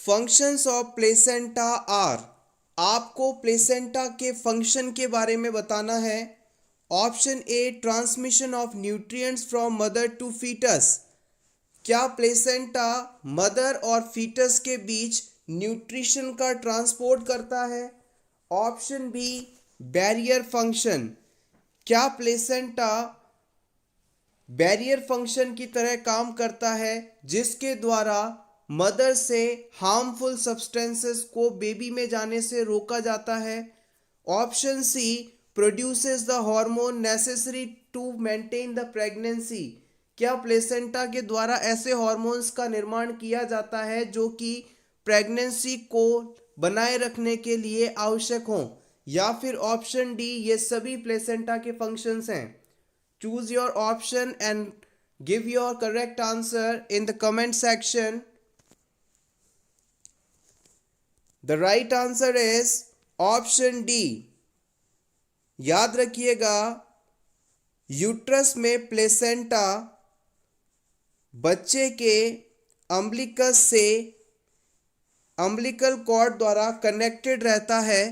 Functions of placenta are. आपको placenta के function के बारे में बताना है। Option A, transmission of nutrients from mother to foetus. क्या प्लेसेंटा मदर और फीटस के बीच न्यूट्रिशन का ट्रांसपोर्ट करता है? Option B, barrier function. क्या प्लेसेंटा बैरियर फंक्शन की तरह काम करता है जिसके द्वारा मदर से हार्मफुल सब्सटेंसेस को बेबी में जाने से रोका जाता है? Option C, produces the hormone necessary to maintain the pregnancy. क्या प्लेसेंटा के द्वारा ऐसे हार्मोन्स का निर्माण किया जाता है जो कि प्रेगनेंसी को बनाए रखने के लिए आवश्यक हों? या फिर ऑप्शन डी, ये सभी प्लेसेंटा के फंक्शंस हैं। Choose your option and give your correct answer in the comment section. The right answer is option D. याद रखिएगा, यूट्रस में प्लेसेंटा बच्चे के अम्बिलिकस से अम्बिलिकल कॉर्ड द्वारा कनेक्टेड रहता है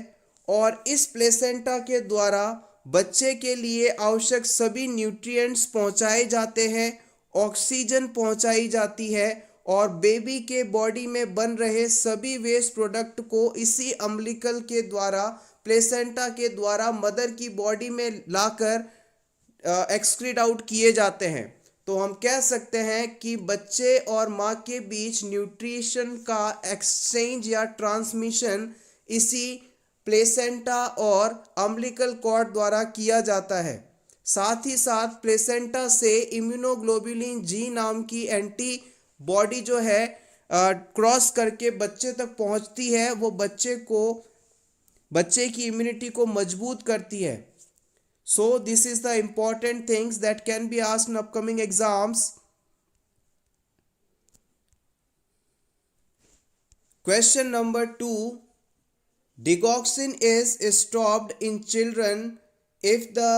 और इस प्लेसेंटा के द्वारा बच्चे के लिए आवश्यक सभी न्यूट्रिएंट्स पहुंचाए जाते हैं, ऑक्सीजन पहुंचाई जाती है और बेबी के बॉडी में बन रहे सभी वेस्ट प्रोडक्ट को इसी अम्बिलिकल के द्वारा, प्लेसेंटा के द्वारा मदर की बॉडी में लाकर एक्सक्रीट आउट किए जाते हैं। तो हम कह सकते हैं कि बच्चे और माँ के बीच न्यूट्रिशन का एक्सचेंज या ट्रांसमिशन इसी प्लेसेंटा और अम्बिलिकल कॉर्ड द्वारा किया जाता है। साथ ही साथ प्लेसेंटा से इम्यूनोग्लोबुलिन जी नाम की एंटी बॉडी जो है क्रॉस करके बच्चे तक पहुंचती है, वो बच्चे की इम्यूनिटी को मजबूत करती है। So this is the important things that can be asked in upcoming exams. Question number 2, digoxin is stopped in children if the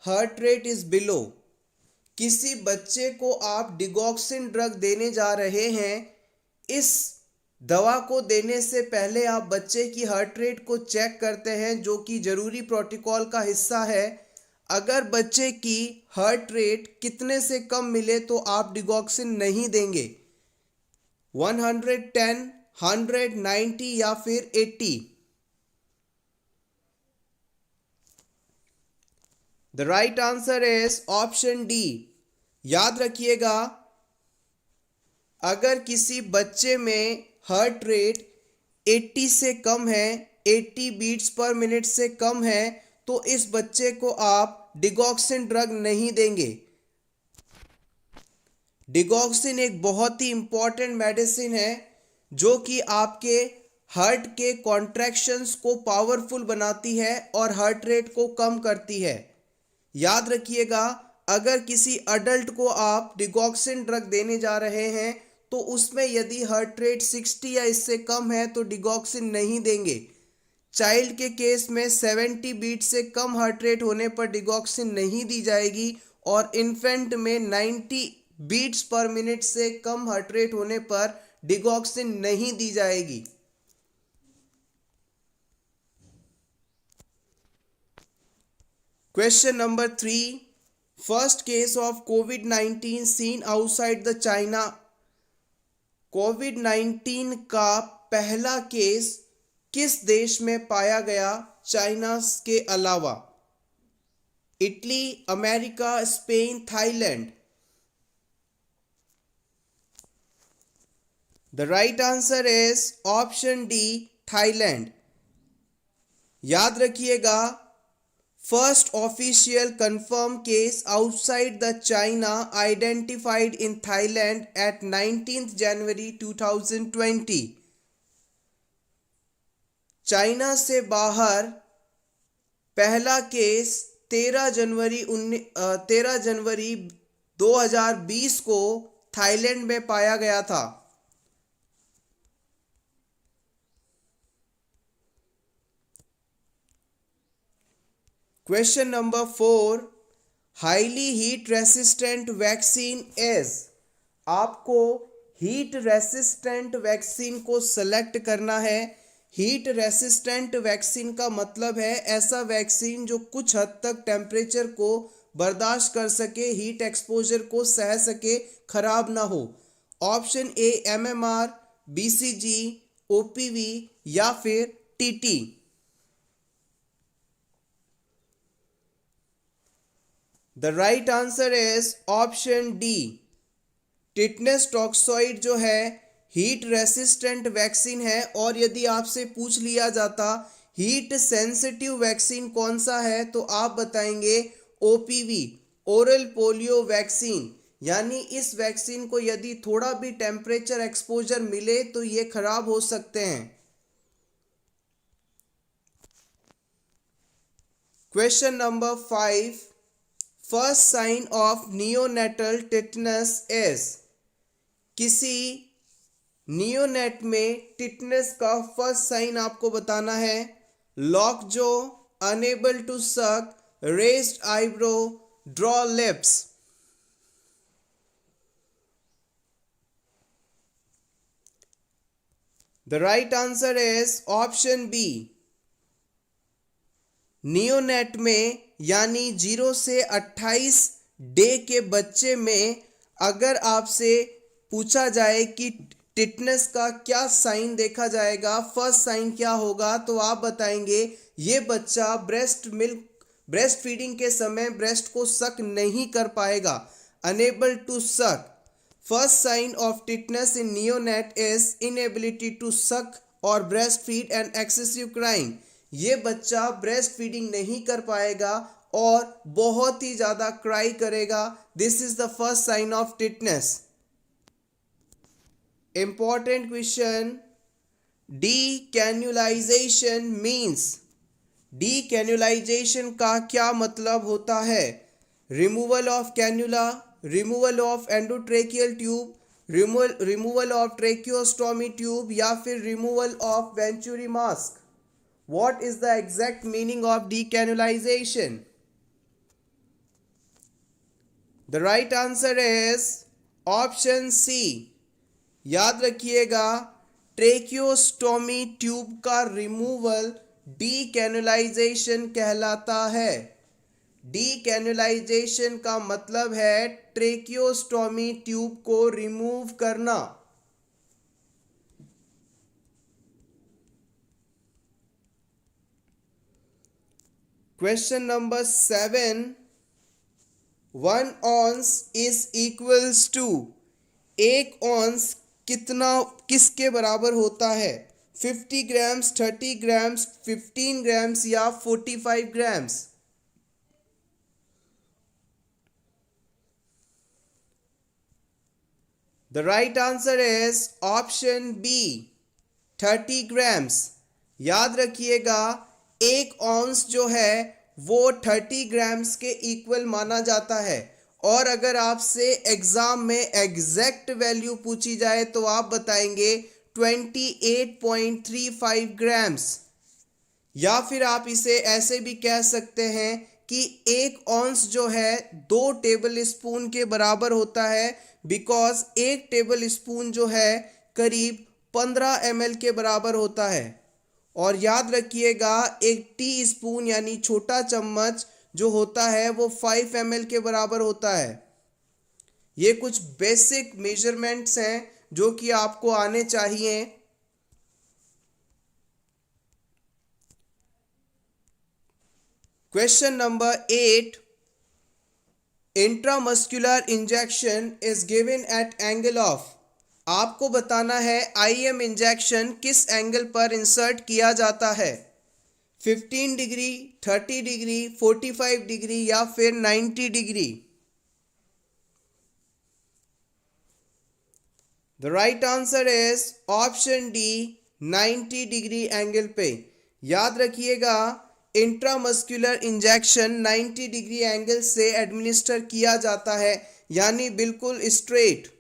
heart rate is below। किसी बच्चे को आप डिगॉक्सिन ड्रग देने जा रहे हैं। इस दवा को देने से पहले आप बच्चे की हार्ट रेट को चेक करते हैं, जो कि जरूरी प्रोटोकॉल का हिस्सा है। अगर बच्चे की हार्ट रेट कितने से कम मिले तो आप डिगॉक्सिन नहीं देंगे। 110, 100, 90 या फिर 80। The right answer is option D। याद रखिएगा, अगर किसी बच्चे में हार्ट रेट 80 से कम है, 80 बीट्स पर मिनट से कम है, तो इस बच्चे को आप डिगॉक्सिन ड्रग नहीं देंगे। डिगॉक्सिन एक बहुत ही इंपॉर्टेंट मेडिसिन है जो कि आपके हार्ट के कॉन्ट्रैक्शंस को पावरफुल बनाती है और हार्ट रेट को कम करती है। याद रखिएगा, अगर किसी अडल्ट को आप डिगॉक्सिन ड्रग देने जा रहे हैं तो उसमें यदि हार्ट रेट 60 या इससे कम है तो डिगॉक्सिन नहीं देंगे। चाइल्ड के केस में 70 बीट से कम हार्ट रेट होने पर डिगॉक्सिन नहीं दी जाएगी और इन्फेंट में 90 बीट्स पर मिनट से कम हार्ट रेट होने पर डिगॉक्सिन नहीं दी जाएगी। Question number 3, first case of COVID-19 seen outside the China। कोविड-19 का पहला केस किस देश में पाया गया चाइना के अलावा? Italy, America, Spain, Thailand. The right answer is option D, Thailand. याद रखिएगा, first official confirmed case outside the China identified in Thailand at 19th January 2020। China से बाहर पहला केस 13 जनवरी 2020 को थाईलैंड में पाया गया था। Question number 4, highly heat resistant vaccine is. आपको हीट रेसिस्टेंट वैक्सीन को सेलेक्ट करना है। हीट रेसिस्टेंट वैक्सीन का मतलब है ऐसा वैक्सीन जो कुछ हद तक टेम्परेचर को बर्दाश्त कर सके, हीट एक्सपोजर को सह सके, खराब ना हो। Option A MMR, BCG, OPV या फिर TT। The right answer is option D. Tetanus toxoid जो है हीट रेसिस्टेंट वैक्सीन है। और यदि आपसे पूछ लिया जाता हीट सेंसिटिव वैक्सीन कौन सा है तो आप बताएंगे OPV, ओरल पोलियो वैक्सीन। यानी इस वैक्सीन को यदि थोड़ा भी टेम्परेचर एक्सपोजर मिले तो ये खराब हो सकते हैं। Question number 5, first sign of neonatal tetanus is. किसी नियोनेट में टिटनेस का फर्स्ट साइन आपको बताना है। Lockjaw, unable to suck, raised eyebrow, draw lips. The right answer is option B. Neonate में यानी 0 से 28 डे के बच्चे में अगर आपसे पूछा जाए कि टिटनेस का क्या साइन देखा जाएगा, फर्स्ट साइन क्या होगा, तो आप बताएंगे ये बच्चा ब्रेस्ट फीडिंग के समय ब्रेस्ट को सक नहीं कर पाएगा, unable to suck. First sign of tetanus in neonate is inability to suck और breast feed and excessive crying. ये बच्चा ब्रेस्ट फीडिंग नहीं कर पाएगा और बहुत ही ज़्यादा क्राई करेगा। This is the first sign of tetanus. Important question, decannulisation means. Decannulisation का क्या मतलब होता है? Removal of cannula, removal of endotracheal tube, removal of tracheostomy tube या फिर removal of venturi mask. What is the exact meaning of decannulization? The right answer is option C. याद रखिएगा, tracheostomy tube का रिमूवल डीकैनुलाइजेशन कहलाता है। Decannulation का मतलब है ट्रेकियोस्टोमी ट्यूब को रिमूव करना। Question number 7, 1 ounce is equals to. 1 ounce किसके बराबर होता है? 50 ग्राम्स, 30 ग्राम्स, 15 ग्राम्स या 45 grams. The right answer is option B, 30 grams. याद रखिएगा 1 ounce जो है वो 30 ग्राम्स के इक्वल माना जाता है। और अगर आपसे एग्जाम में एग्जैक्ट वैल्यू पूछी जाए तो आप बताएंगे 28.35 ग्राम्स। या फिर आप इसे ऐसे भी कह सकते हैं कि 1 ounce जो है 2 टेबल स्पून के बराबर होता है, बिकॉज 1 टेबल स्पून जो है करीब 15 ml के बराबर होता है। और याद रखिएगा 1 टी स्पून यानी छोटा चम्मच जो होता है वो 5 ml के बराबर होता है। ये कुछ बेसिक मेजरमेंट्स हैं जो कि आपको आने चाहिए। Question number 8, intramuscular injection is given at angle of. आपको बताना है IM इंजेक्शन किस एंगल पर इंसर्ट किया जाता है? 15 डिग्री, 30 डिग्री, 45 डिग्री या फिर 90 degree. The right answer is option D, 90 degree angle पे। याद रखिएगा इंट्रामस्कुलर इंजेक्शन 90 डिग्री एंगल से एडमिनिस्टर किया जाता है, यानी बिल्कुल स्ट्रेट।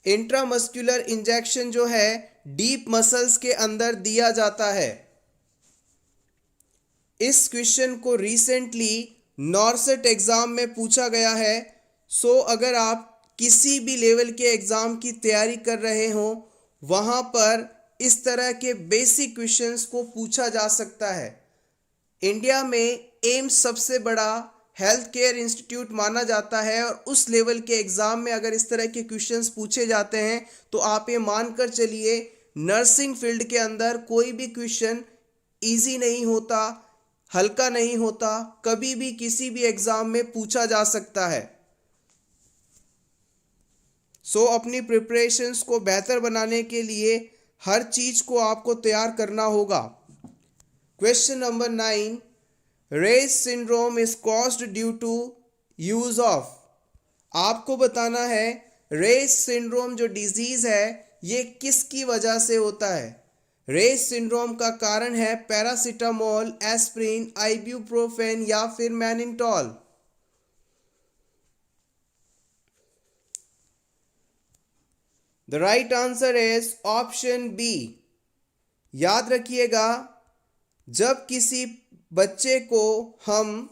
इंट्रामस्कुलर इंजेक्शन जो है डीप मसल्स के अंदर दिया जाता है। इस क्वेश्चन को रिसेंटली नॉर्सेट एग्जाम में पूछा गया है। सो अगर आप किसी भी लेवल के एग्ज़ाम की तैयारी कर रहे हो वहाँ पर इस तरह के बेसिक क्वेश्चंस को पूछा जा सकता है। इंडिया में एम्स सबसे बड़ा हेल्थ केयर इंस्टीट्यूट माना जाता है और उस लेवल के एग्ज़ाम में अगर इस तरह के क्वेश्चंस पूछे जाते हैं तो आप ये मानकर चलिए नर्सिंग फील्ड के अंदर कोई भी क्वेश्चन इजी नहीं होता, हल्का नहीं होता, कभी भी किसी भी एग्ज़ाम में पूछा जा सकता है। सो अपनी प्रिपरेशंस को बेहतर बनाने के लिए हर चीज़ को आपको तैयार करना होगा। Question number 9, Reye syndrome is caused due to use of. आपको बताना है रेज सिंड्रोम जो डिजीज़ है ये किसकी वजह से होता है। रेज सिंड्रोम का कारण है पैरासीटामोल, एस्प्रिन, आइब्यूप्रोफेन या फिर mannitol. The right answer is option B. याद रखिएगा, जब किसी बच्चे को हम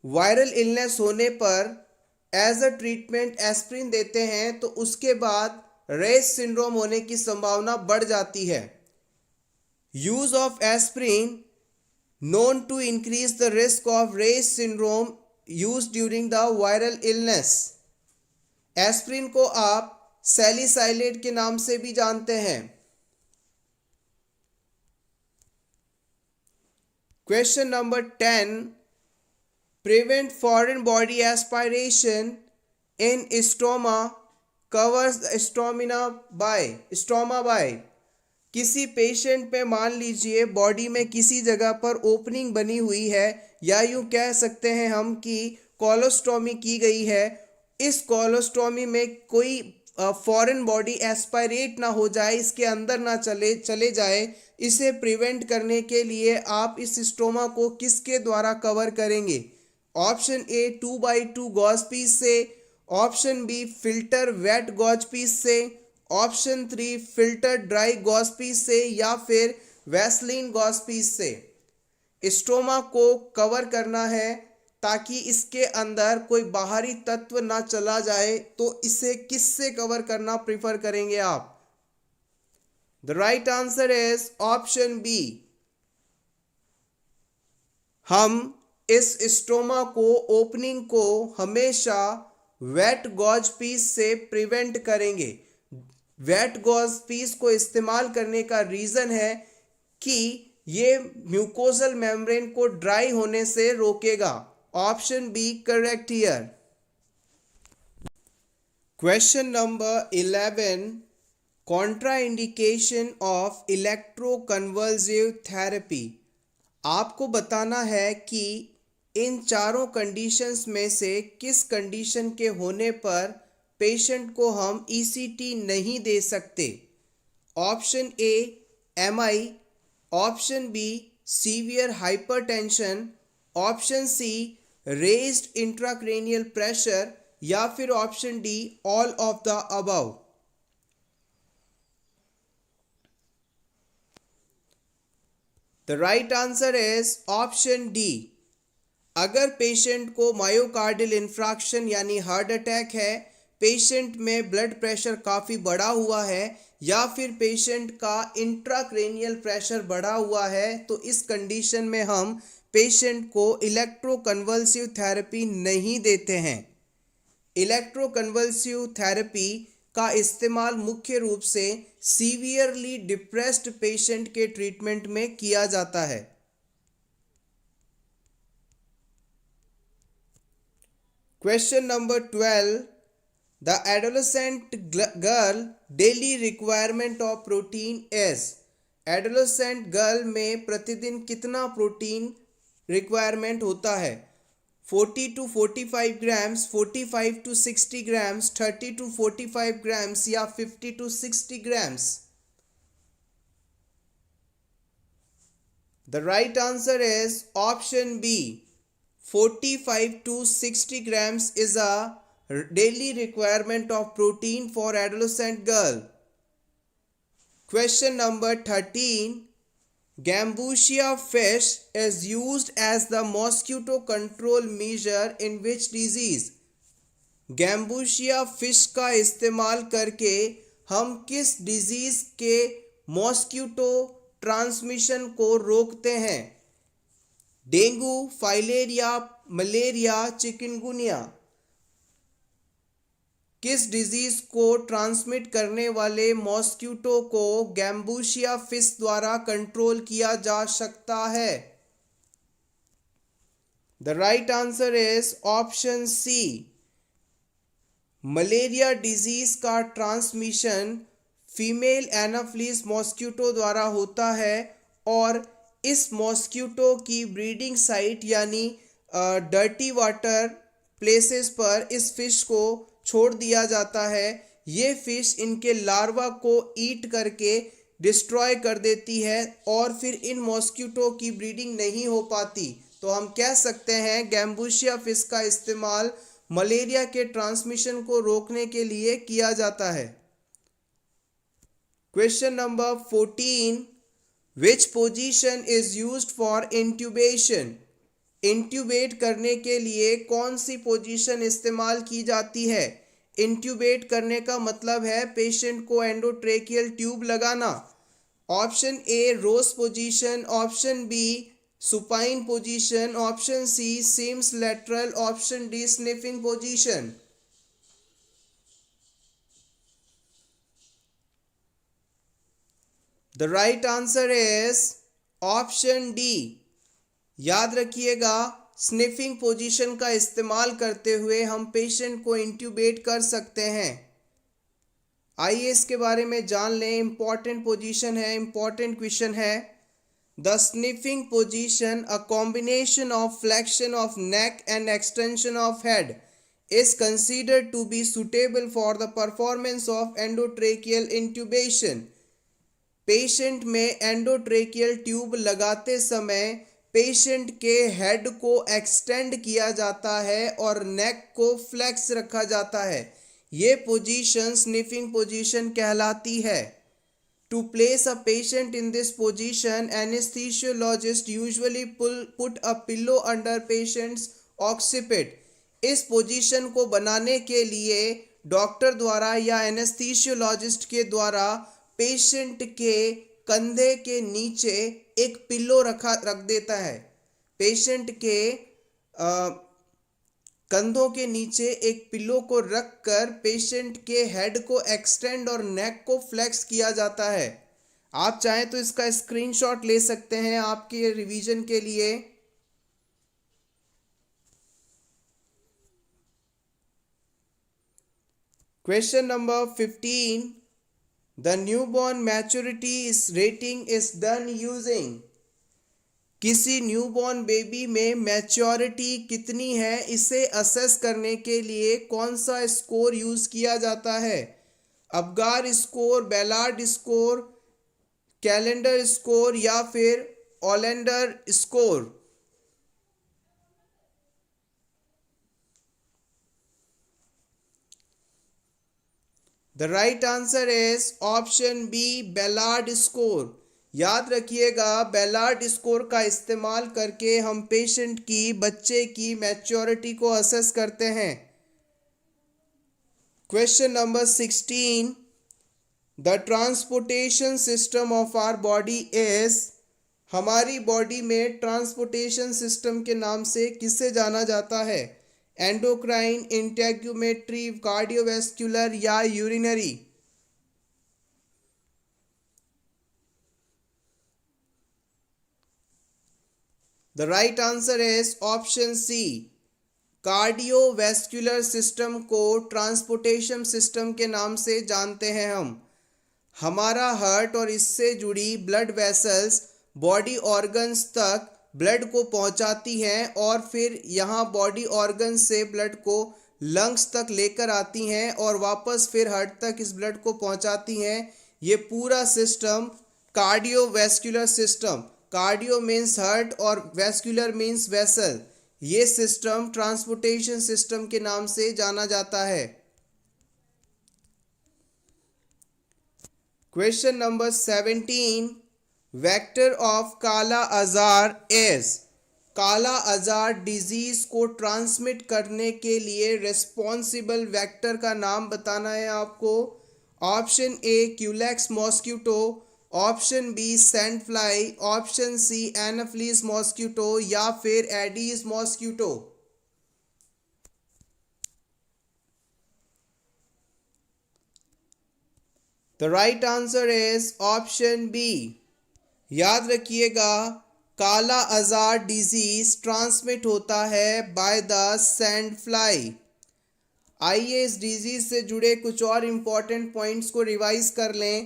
वायरल इलनेस होने पर एज अ ट्रीटमेंट एस्प्रिन देते हैं तो उसके बाद रेज सिंड्रोम होने की संभावना बढ़ जाती है। Use of aspirin known to increase the risk of Ray's syndrome used during the viral illness। Aspirin को आप सैलिसाइलेट के नाम से भी जानते हैं। Question number 10, prevent foreign body aspiration in stoma covers the stoma by। किसी पेशेंट पे मान लीजिए बॉडी में किसी जगह पर ओपनिंग बनी हुई है या यूं कह सकते हैं हम कि कोलोस्टोमी की गई है। इस कोलोस्टोमी में कोई फॉरेन बॉडी एस्पायरेट ना हो जाए, इसके अंदर ना चले जाए, इसे प्रिवेंट करने के लिए आप इस स्टोमा को किसके द्वारा कवर करेंगे। Option A 2x2 gauze piece से, option B filter wet gauze piece से, option 3 filter dry gauze piece से या फिर वैसलीन गॉज पीस से। स्टोमा को कवर करना है ताकि इसके अंदर कोई बाहरी तत्व ना चला जाए, तो इसे किससे कवर करना प्रिफर करेंगे आप। The right answer is option B. हम इस स्टोमा को ओपनिंग को हमेशा वेट गॉज पीस से प्रिवेंट करेंगे। वेट गॉज पीस को इस्तेमाल करने का रीज़न है कि ये म्यूकोजल मेम्ब्रेन को ड्राई होने से रोकेगा। Option B correct here. Question number 11, contraindication of electroconvulsive therapy. आपको बताना है कि इन चारों कंडीशंस में से किस कंडीशन के होने पर पेशेंट को हम ईसीटी नहीं दे सकते। Option A MI, option B severe hypertension, option C raised intracranial pressure या फिर option D all of the above. The right answer is option D. अगर पेशेंट को मायोकार्डियल इंफ्राक्शन यानी हार्ट अटैक है, पेशेंट में ब्लड प्रेशर काफ़ी बढ़ा हुआ है या फिर पेशेंट का इंट्राक्रेनियल प्रेशर बढ़ा हुआ है, तो इस कंडीशन में हम पेशेंट को इलेक्ट्रोकन्वल्सिव थेरेपी नहीं देते हैं। इलेक्ट्रोकन्वल्सिव थेरेपी का इस्तेमाल मुख्य रूप से सीवियरली डिप्रेस्ड पेशेंट के ट्रीटमेंट में किया जाता है। Question number 12, the adolescent girl daily requirement of protein is. Adolescent girl में प्रतिदिन कितना प्रोटीन रिक्वायरमेंट होता है। 40 to 45 grams, 45 to 60 grams, 30 to 45 grams या 50 to 60 grams. The right answer is option B. 45 to 60 grams is a daily requirement of protein for adolescent girl. Question number 13, Gambusia fish is used as the mosquito control measure in which disease? Gambusia fish का इस्तेमाल करके हम किस disease के mosquito transmission को रोकते हैं? Dengue, filaria, malaria, chikungunya. किस डिजीज को ट्रांसमिट करने वाले मॉस्किटो को गैम्बूशिया फिश द्वारा कंट्रोल किया जा सकता है? The right answer is option C. Malaria disease का ट्रांसमिशन फीमेल एनाफ्लिस मॉस्किटो द्वारा होता है और इस मॉस्किटो की ब्रीडिंग साइट यानी डर्टी वाटर प्लेसेस पर इस फिश को छोड़ दिया जाता है। ये फिश इनके लार्वा को ईट करके डिस्ट्रॉय कर देती है और फिर इन मॉस्किटो की ब्रीडिंग नहीं हो पाती। तो हम कह सकते हैं गैम्बूशिया फिश का इस्तेमाल मलेरिया के ट्रांसमिशन को रोकने के लिए किया जाता है। Question number 14, which position is used for intubation? Intubate करने के लिए कौन सी पोजीशन इस्तेमाल की जाती है? इंट्यूबेट करने का मतलब है पेशेंट को एंडोट्रेकियल ट्यूब लगाना। Option A rose position, option B supine position, option C Sims lateral, option D sniffing position. The right answer is option D. याद रखिएगा, स्निफिंग पोजीशन का इस्तेमाल करते हुए हम पेशेंट को इंट्यूबेट कर सकते हैं। आइए इसके बारे में जान लें। इंपॉर्टेंट पोजीशन है, इंपॉर्टेंट क्वेश्चन है। The sniffing position, a combination of flexion of neck and extension of head, is considered to be suitable for the performance of endotracheal intubation. Patient में एंडोट्रेकियल ट्यूब लगाते समय patient के head को extend किया जाता है और नेक को फ्लेक्स रखा जाता है। ये पोजीशन स्निफिंग पोजीशन कहलाती है। To place a patient in this position, anaesthesiologist usually put a pillow under patient's occiput. इस पोजीशन को बनाने के लिए डॉक्टर द्वारा या एनेस्थीसियोलॉजिस्ट के द्वारा पेशेंट के कंधे के नीचे एक पिलो रख देता है। पेशेंट के कंधों के नीचे एक पिलो को रखकर पेशेंट के हेड को एक्सटेंड और नेक को फ्लेक्स किया जाता है। आप चाहें तो इसका स्क्रीनशॉट ले सकते हैं आपके रिवीजन के लिए। Question number 15, the newborn maturity rating is done using. किसी न्यूबॉर्न बेबी में मैच्योरिटी कितनी है इसे असेस करने के लिए कौन सा स्कोर यूज किया जाता है? Apgar score, Ballard score, calendar score या फिर oleander score? The right answer is option B, Ballard score. याद रखिएगा, बेलार्ड स्कोर का इस्तेमाल करके हम पेशेंट की, बच्चे की मैच्योरिटी को असेस करते हैं। Question number 16, the transportation system of our body is. हमारी बॉडी में ट्रांसपोर्टेशन सिस्टम के नाम से किसे जाना जाता है? एंडोक्राइन, इंटेग्यूमेट्री, कार्डियोवैस्कुलर या urinary? The right answer is option C, cardiovascular system को ट्रांसपोर्टेशन सिस्टम के नाम से जानते हैं हम। हमारा हार्ट और इससे जुड़ी ब्लड वेसल्स बॉडी ऑर्गन्स तक ब्लड को पहुंचाती हैं और फिर यहाँ बॉडी ऑर्गन से ब्लड को लंग्स तक लेकर आती हैं और वापस फिर हार्ट तक इस ब्लड को पहुंचाती हैं। ये पूरा system cardiovascular system, cardio means heart और वैस्कुलर मीन्स वेसल, ये सिस्टम ट्रांसपोर्टेशन सिस्टम के नाम से जाना जाता है। क्वेश्चन नंबर 17, वेक्टर ऑफ काला अज़ार इज, काला अज़ार डिजीज को ट्रांसमिट करने के लिए रिस्पॉन्सिबल वेक्टर का नाम बताना है आपको। Option A Culex mosquito, option B sand fly, option C Anopheles mosquito या फिर Aedes mosquito. The right answer is option B. याद रखिएगा, काला अज़ार डिजीज ट्रांसमिट होता है बाय द सैंड फ्लाई। आइए इस डिजीज से जुड़े कुछ और इम्पॉर्टेंट पॉइंट्स को रिवाइज कर लें।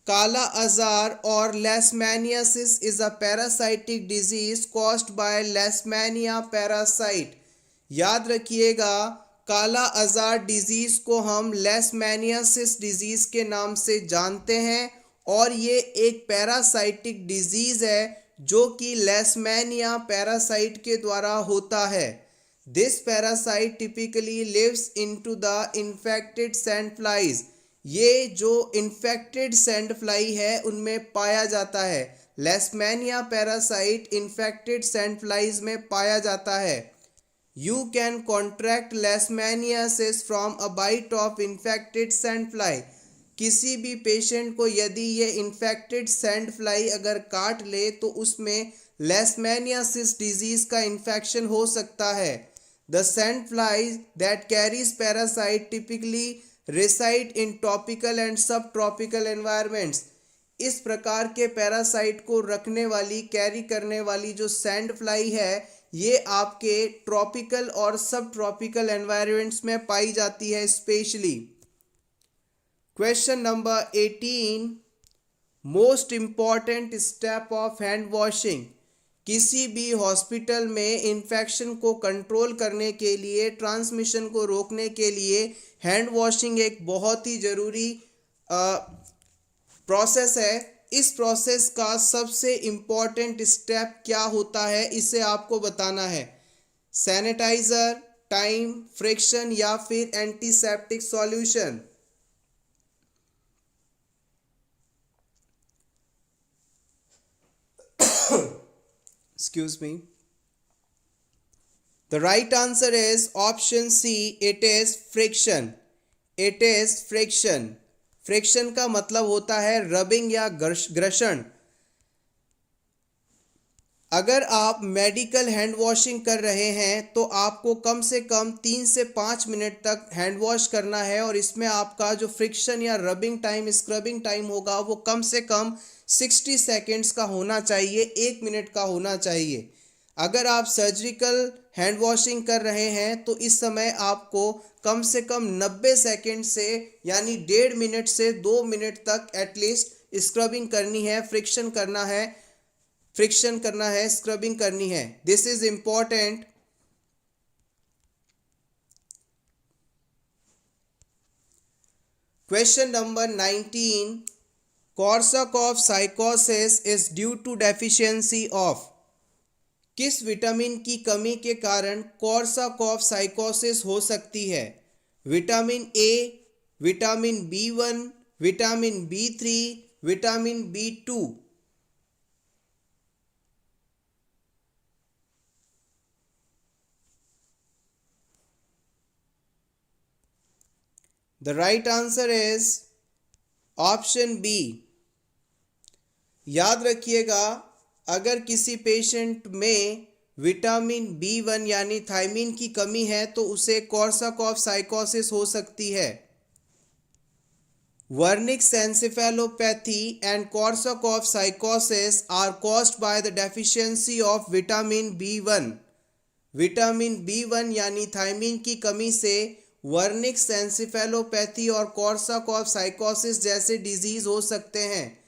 काला अज़ार और leishmaniasis is a parasitic disease caused by leishmania parasite. याद रखिएगा, काला अज़ार डिजीज को हम लेशमैनियासिस डिजीज के नाम से जानते हैं और ये एक पैरासाइटिक डिजीज है जो कि लेशमैनिया पैरासाइट के द्वारा होता है। This parasite typically lives into the infected sand flies. ये जो इन्फेक्टेड सैंड फ्लाई है उनमें पाया जाता है। लेशमैनिया पैरासाइट इन्फेक्टेड सैंड फ्लाइज में पाया जाता है। You can contract leishmaniasis from a bite of infected sand fly। किसी भी पेशेंट को यदि ये इन्फेक्टेड सैंड फ्लाई अगर काट ले तो उसमें लेशमैनियासिस डिजीज का इन्फेक्शन हो सकता है। The sand flies that carries parasite typically reside in tropical and subtropical environments। इस प्रकार के पैरासाइट को रखने वाली कैरी करने वाली जो सैंड फ्लाई है ये आपके ट्रॉपिकल और सब ट्रॉपिकल एनवायरनमेंट्स में पाई जाती है specially. Question number 18, most important step of hand washing. किसी भी हॉस्पिटल में इन्फेक्शन को कंट्रोल करने के लिए, ट्रांसमिशन को रोकने के लिए हैंड वॉशिंग एक बहुत ही ज़रूरी प्रोसेस है। इस प्रोसेस का सबसे इम्पॉर्टेंट स्टेप क्या होता है इसे आपको बताना है। सैनिटाइज़र, टाइम, फ्रिक्शन या फिर antiseptic solution. Excuse me. The right answer is option C. It is friction. It is friction. Friction का मतलब होता है रबिंग या घर्षण। अगर आप मेडिकल हैंड वॉशिंग कर रहे हैं तो आपको कम से कम 3 से 5 मिनट तक हैंड वॉश करना है और इसमें आपका जो फ्रिक्शन या रबिंग टाइम, स्क्रबिंग टाइम होगा वो कम से कम 60 सेकेंड्स का होना चाहिए, 1 मिनट का होना चाहिए। अगर आप सर्जिकल हैंड वॉशिंग कर रहे हैं तो इस समय आपको कम से कम 90 सेकेंड से यानी 1.5 मिनट से 2 मिनट तक एटलीस्ट स्क्रबिंग करनी है, फ्रिक्शन करना है, स्क्रबिंग करनी है। This is important. Question number 19, Korsakoff साइकोसिस is due to deficiency of. किस विटामिन की कमी के कारण कोर्साकॉफ साइकोसिस हो सकती है? Vitamin A, vitamin B1, vitamin B3, vitamin B2। The right answer is option B. याद रखिएगा, अगर किसी पेशेंट में विटामिन B1 यानी थायमीन की कमी है तो उसे कोर्साकॉफ साइकोसिस हो सकती है। Wernicke's encephalopathy and Korsakoff psychosis are caused by the deficiency of vitamin B1। Vitamin B1 यानी थायमीन की कमी से वर्निक्स एन्सेफेलोपैथी और कोर्साकॉफ साइकोसिस जैसे डिजीज हो सकते हैं।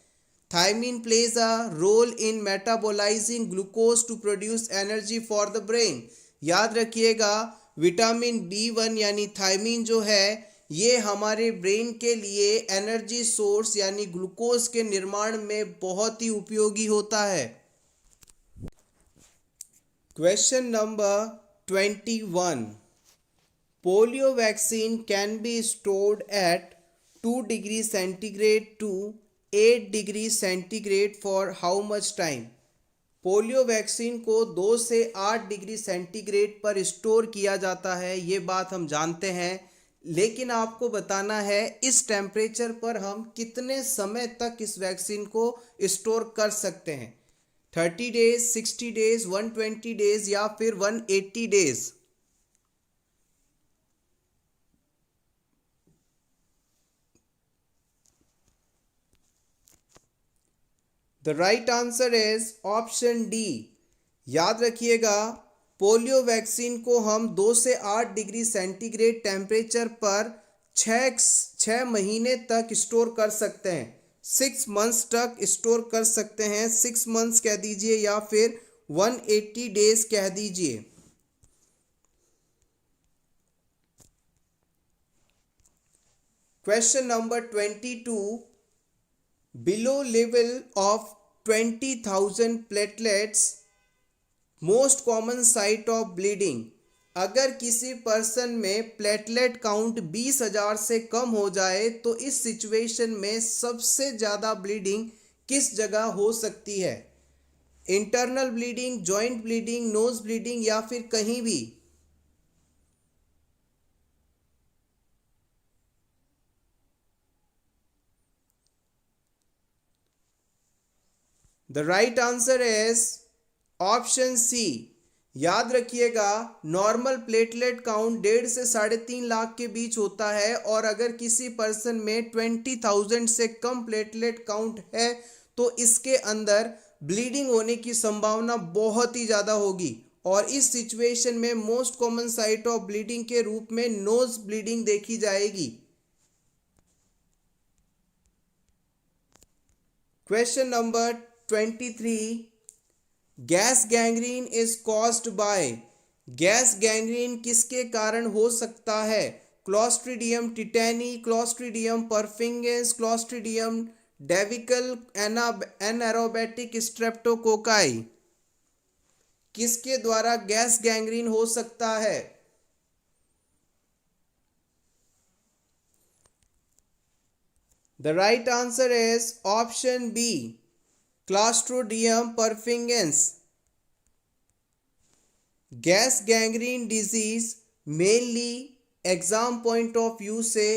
Thiamine plays a role in metabolising glucose to produce energy for the brain. याद रखिएगा, विटामिन B1 यानी थायमीन जो है ये हमारे ब्रेन के लिए एनर्जी सोर्स यानी ग्लूकोज के निर्माण में बहुत ही उपयोगी होता है। Question number 21, polio vaccine can be stored at 2 degree centigrade to 8 degree centigrade for how much time? Polio vaccine को 2 से 8 डिग्री सेंटीग्रेड पर स्टोर किया जाता है, ये बात हम जानते हैं। लेकिन आपको बताना है इस टेम्परेचर पर हम कितने समय तक इस वैक्सीन को स्टोर कर सकते हैं। 30 डेज, 60 डेज, 120 डेज या फिर 180 days. The right answer is option D. याद रखिएगा, पोलियो वैक्सीन को हम 2 से 8 डिग्री सेंटीग्रेड टेम्परेचर पर 6 महीने तक स्टोर कर सकते हैं। 6 मंथ्स तक स्टोर कर सकते हैं। 6 मंथ्स कह दीजिए या फिर 180 डेज कह दीजिए। Question number 22, below level of 20,000 platelets, most common site of bleeding. अगर किसी पर्सन में प्लेटलेट काउंट 20,000 से कम हो जाए तो इस सिचुएशन में सबसे ज़्यादा ब्लीडिंग किस जगह हो सकती है? Internal bleeding, joint bleeding, nose bleeding या फिर कहीं भी? The right answer is option C. याद रखिएगा, नॉर्मल प्लेटलेट काउंट 1.5 से 3.5 लाख के बीच होता है और अगर किसी पर्सन में 20,000 से कम प्लेटलेट काउंट है तो इसके अंदर ब्लीडिंग होने की संभावना बहुत ही ज़्यादा होगी। और इस सिचुएशन में most common site of bleeding के रूप में नोज ब्लीडिंग देखी जाएगी। Question number 23, gas gangrene is caused by. Gas gangrene किसके कारण हो सकता है? Clostridium tetani, Clostridium perfringens, Clostridium difficile, anaerobic streptococci. किसके द्वारा गैस गैंग्रीन हो सकता है? The right answer is option B, Clostridium perfringens. Gas gangrene disease mainly exam point of view से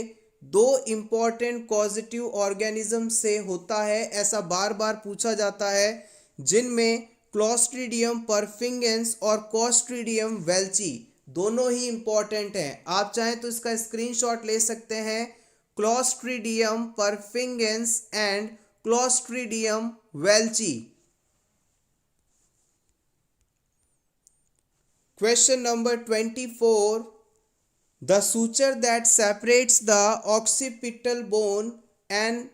2 इंपॉर्टेंट कॉजेटिव ऑर्गेनिज्म से होता है, ऐसा बार बार पूछा जाता है, जिनमें क्लॉस्ट्रीडियम परफिंगेंस और क्लॉस्ट्रीडियम वेल्ची दोनों ही इंपॉर्टेंट हैं। आप चाहें तो इसका स्क्रीनशॉट ले सकते हैं। Clostridium perfringens and Clostridium welchii. Question number 24, the suture that separates the occipital bone and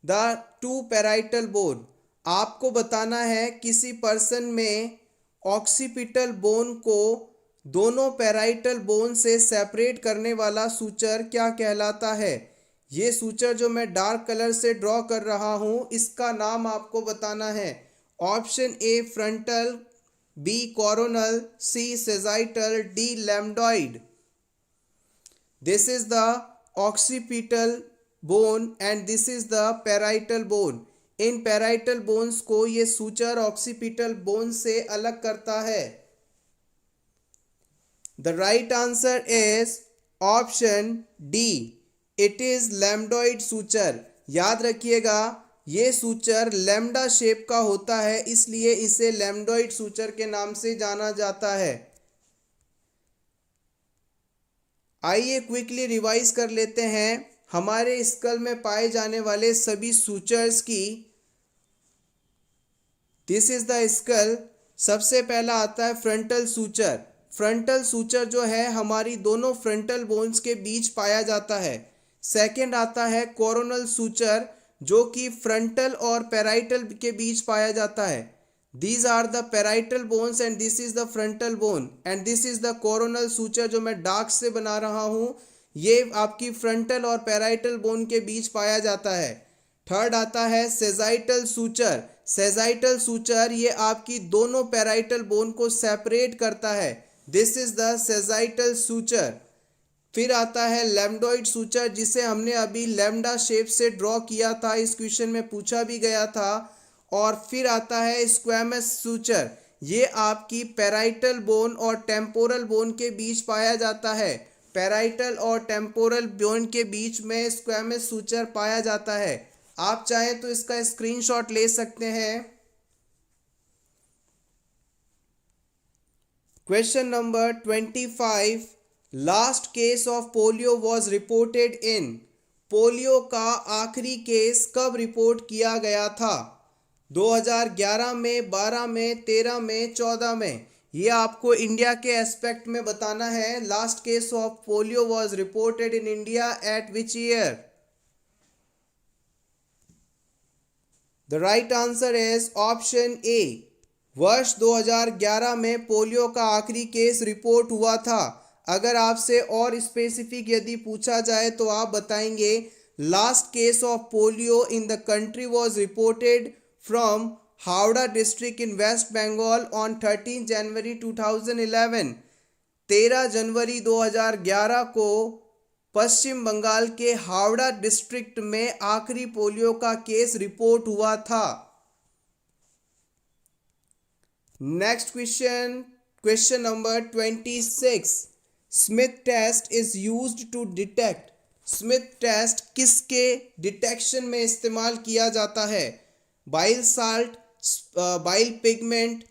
the 2 parietal bone। आपको बताना है किसी पर्सन में ऑक्सीपिटल बोन को दोनों पैराइटल बोन से सेपरेट करने वाला सूचर क्या कहलाता है? ये सूचर जो मैं डार्क कलर से ड्रॉ कर रहा हूँ, इसका नाम आपको बताना है। Option A frontal, B coronal, C sagittal, D lambdoid. This is the occipital bone and this is the parietal bone. इन पैराइटल बोन्स को ये सूचर ऑक्सीपिटल बोन से अलग करता है। The right answer is option D, it is lambdoid suture. याद रखिएगा, ये सूचर लैम्डा शेप का होता है, इसलिए इसे लैम्डॉइड सूचर के नाम से जाना जाता है। आइए क्विकली रिवाइज कर लेते हैं हमारे स्कल में पाए जाने वाले सभी सूचर्स की। This is the skull. सबसे पहला आता है फ्रंटल सूचर। फ्रंटल सूचर जो है हमारी दोनों फ्रंटल बोन्स के बीच पाया जाता है। सेकंड आता है कोरोनल सूचर, जो कि फ्रंटल और पैराइटल के बीच पाया जाता है। These are the parietal bones and this is the frontal bone and this is the coronal suture जो मैं डार्क से बना रहा हूँ, ये आपकी फ्रंटल और पैराइटल बोन के बीच पाया जाता है। थर्ड आता है सेजाइटल सूचर। सेजाइटल सूचर ये आपकी दोनों पैराइटल बोन को सेपरेट करता है। This is the sagittal suture. फिर आता है लैम्डोइड सूचर, जिसे हमने अभी लैम्डा शेप से ड्रॉ किया था, इस क्वेश्चन में पूछा भी गया था। और फिर आता है स्क्वैमस सूचर, ये आपकी पैराइटल बोन और टेम्पोरल बोन के बीच पाया जाता है। पैराइटल और टेम्पोरल बोन के बीच में स्क्वैमस सूचर पाया जाता है। आप चाहें तो इसका स्क्रीनशॉट ले सकते हैं। Question number 25, last case of polio was reported in. Polio का आखिरी केस कब रिपोर्ट किया गया था? 2011 में, 12 में, 13 में, 14 में। ये आपको इंडिया के एस्पेक्ट में बताना है। Last case of polio was reported in India at which year? The right answer is option ए, वर्ष 2011 में पोलियो का आखिरी केस रिपोर्ट हुआ था। अगर आपसे और स्पेसिफिक यदि पूछा जाए तो आप बताएंगे last case of polio in the country was reported from Howrah district in West Bengal on 13 जनवरी 2011। 13 जनवरी 2011 को पश्चिम बंगाल के हावड़ा डिस्ट्रिक्ट में आखिरी पोलियो का केस रिपोर्ट हुआ था। Next question, question number 26, Smith test is used to detect. Smith test किसके डिटेक्शन में इस्तेमाल किया जाता है? Bile salt, bile pigment,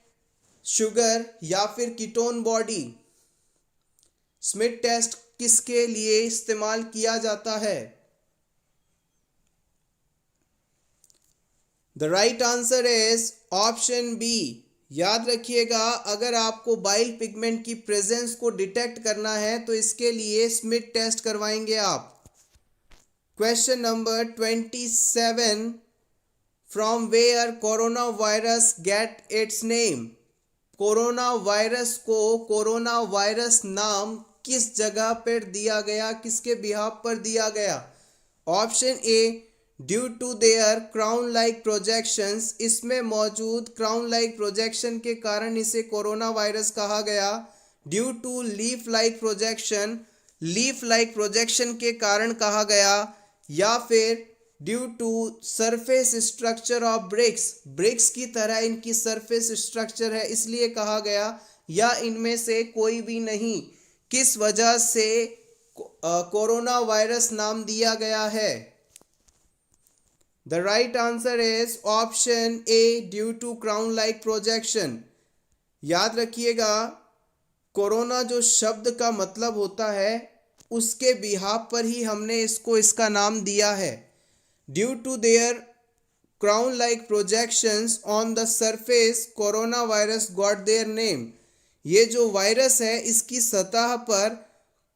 sugar या फिर कीटोन बॉडी? स्मिथ टेस्ट किसके लिए इस्तेमाल किया जाता है? The right answer is option B. याद रखिएगा, अगर आपको बाइल पिगमेंट की प्रेजेंस को डिटेक्ट करना है तो इसके लिए स्मिथ टेस्ट करवाएंगे आप। Question number 27, from where corona virus get its name. Corona virus को कोरोना वायरस नाम किस जगह पर दिया गया, किसके बिहाफ पर दिया गया? Option A, due to their crown like projections, इसमें मौजूद क्राउन लाइक प्रोजेक्शन के कारण इसे कोरोना वायरस कहा गया। Due to leaf like projection, leaf like projection के कारण कहा गया। या फिर due to surface structure of bricks, bricks की तरह इनकी सरफेस स्ट्रक्चर है इसलिए कहा गया। या इनमें से कोई भी नहीं। किस वजह से कोरोना वायरस नाम दिया गया है? The right answer is option A, due to crown like projection. याद रखिएगा, कोरोना जो शब्द का मतलब होता है उसके बिहाफ पर ही हमने इसका नाम दिया है। Due to their crown like projections on the surface corona virus got their name. ये जो वायरस है इसकी सतह पर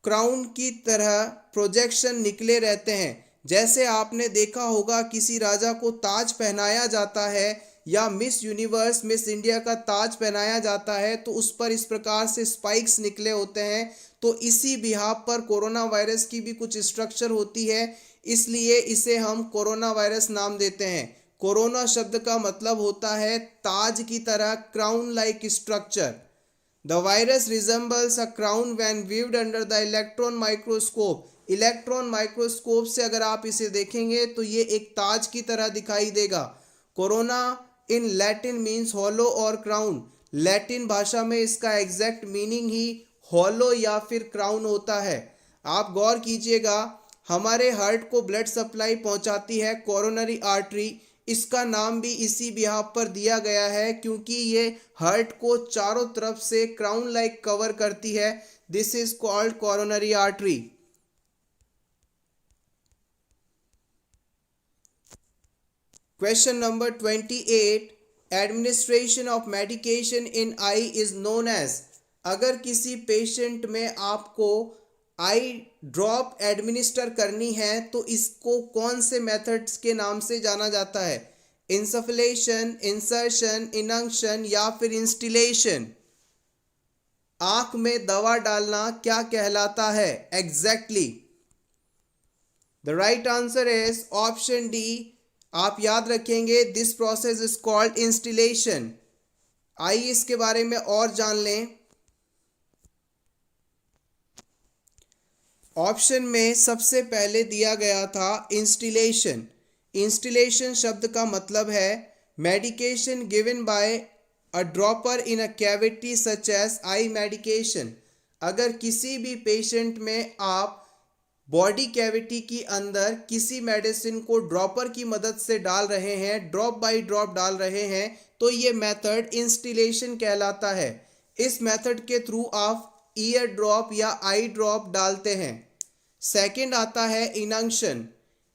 क्राउन की तरह प्रोजेक्शन निकले रहते हैं। जैसे आपने देखा होगा किसी राजा को ताज पहनाया जाता है या मिस यूनिवर्स, मिस इंडिया का ताज पहनाया जाता है तो उस पर इस प्रकार से स्पाइक्स निकले होते हैं। तो इसी बिहाफ पर कोरोना वायरस की भी कुछ स्ट्रक्चर होती है, इसलिए इसे हम कोरोना वायरस नाम देते हैं। कोरोना शब्द का मतलब होता है ताज की तरह, crown like structure. The virus resembles a crown when viewed under the electron microscope. Electron microscope से अगर आप इसे देखेंगे तो ये एक ताज की तरह दिखाई देगा। Corona in Latin means hollow और क्राउन। लैटिन भाषा में इसका एग्जैक्ट मीनिंग ही हॉलो या फिर क्राउन होता है। आप गौर कीजिएगा, हमारे हार्ट को ब्लड सप्लाई पहुंचाती है कोरोनरी आर्टरी। इसका नाम भी इसी बिहाफ पर दिया गया है क्योंकि ये हार्ट को चारों तरफ से क्राउन लाइक कवर करती है। This is called coronary artery. Question number 28, administration of medication in eye is known as. अगर किसी पेशेंट में आपको आई ड्रॉप एडमिनिस्टर करनी है तो इसको कौन से मेथड्स के नाम से जाना जाता है? इंसफलेशन, इंसर्शन, इनंक्शन या फिर इंस्टिलेशन? आंख में दवा डालना क्या कहलाता है exactly? The right answer is option D. आप याद रखेंगे, this process is called instillation. आइए इसके बारे में और जान लें। ऑप्शन में सबसे पहले दिया गया था इंस्टिलेशन। इंस्टिलेशन शब्द का मतलब है medication given by a dropper in a cavity such as eye medication. अगर किसी भी पेशेंट में आप बॉडी कैविटी की अंदर किसी मेडिसिन को ड्रॉपर की मदद से डाल रहे हैं, ड्रॉप बाय ड्रॉप डाल रहे हैं, तो ये मेथड इंस्टिलेशन कहलाता है। इस मेथड के थ्रू आप ईयर ड्रॉप या आई ड्रॉप डालते हैं। सेकंड आता है inunction.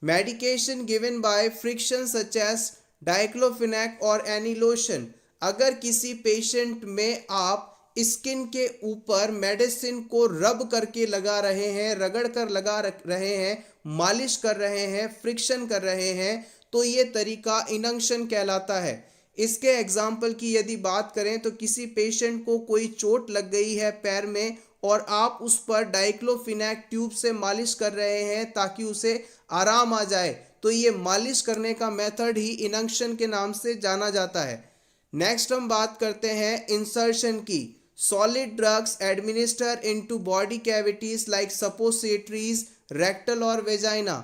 Medication given by friction such as diclofenac और एनिलोशन। अगर किसी पेशेंट में आप स्किन के ऊपर मेडिसिन को रब करके लगा रहे हैं, रगड़ कर लगा रहे हैं, मालिश कर रहे हैं, फ्रिक्शन कर रहे हैं, तो ये तरीका इनंक्शन कहलाता है। इसके एग्जाम्पल की यदि बात करें तो किसी पेशेंट को कोई चोट लग गई है पैर में और आप उस पर डाइक्लोफिनेक ट्यूब से मालिश कर रहे हैं ताकि उसे आराम आ जाए, तो ये मालिश करने का मेथड ही इनंक्शन के नाम से जाना जाता है। नेक्स्ट हम बात करते हैं इंसर्शन की। Solid drugs administer into body cavities like suppositories, rectal और वेजाइना।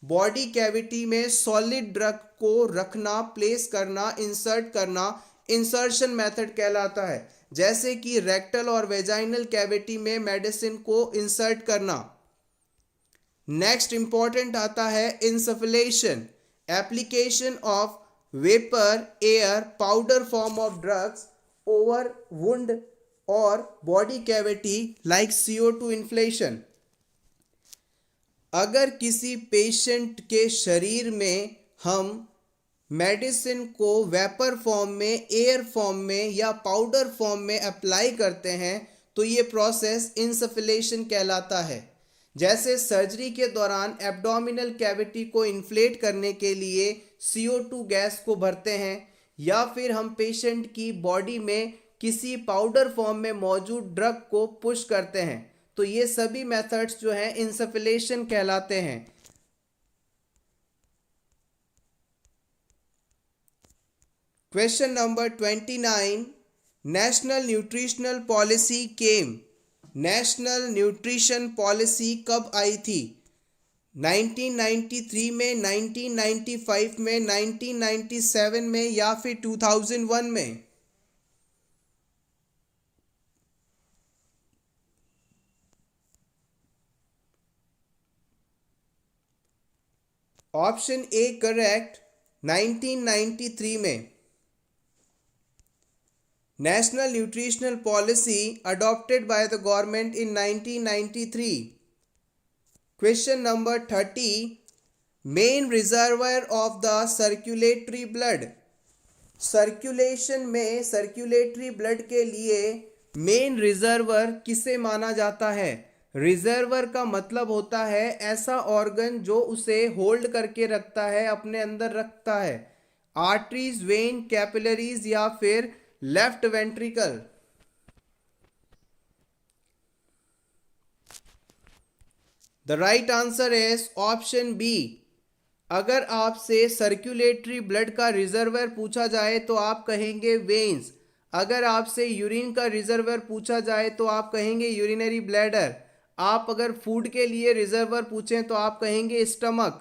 बॉडी कैविटी में सॉलिड ड्रग को रखना, प्लेस करना, इंसर्ट करना इंसर्शन मेथड कहलाता है। जैसे कि रेक्टल और वेजाइनल कैविटी में मेडिसिन को इंसर्ट करना। नेक्स्ट इंपॉर्टेंट आता है insufflation. Application of vapour, air, powder form of drugs over wound और body cavity like CO2 inflation. अगर किसी पेशेंट के शरीर में हम मेडिसिन को वेपर फॉर्म में, एयर फॉर्म में या पाउडर फॉर्म में अप्लाई करते हैं तो ये प्रोसेस इंसफलेशन कहलाता है। जैसे सर्जरी के दौरान एब्डोमिनल कैविटी को इन्फ्लेट करने के लिए CO2 गैस को भरते हैं, या फिर हम पेशेंट की बॉडी में किसी पाउडर फॉर्म में मौजूद ड्रग को पुश करते हैं, तो ये सभी मेथड्स जो हैं इंसफलेशन कहलाते हैं। Question number 29, national nutritional policy came. National nutrition policy कब आई थी? 1993 में, 1995 में, 1997 में या फिर 2001 में? ऑप्शन ए करेक्ट, 1993 में। National nutritional policy adopted by the government in 1993. Question number 30, main reservoir of the circulatory blood. Circulation में सर्कुलेटरी ब्लड के लिए मेन रिजर्वर किसे माना जाता है? रिजर्वर का मतलब होता है ऐसा ऑर्गन जो उसे होल्ड करके रखता है, अपने अंदर रखता है। आर्टरीज, वेन, कैपिलरीज या फिर left ventricle? The right answer is option B. अगर आपसे सर्कुलेटरी ब्लड का रिजर्वर पूछा जाए तो आप कहेंगे वेन्स। अगर आपसे यूरिन का रिजर्वर पूछा जाए तो आप कहेंगे यूरिनरी ब्लैडर। आप अगर फूड के लिए रिजर्वर पूछें तो आप कहेंगे stomach.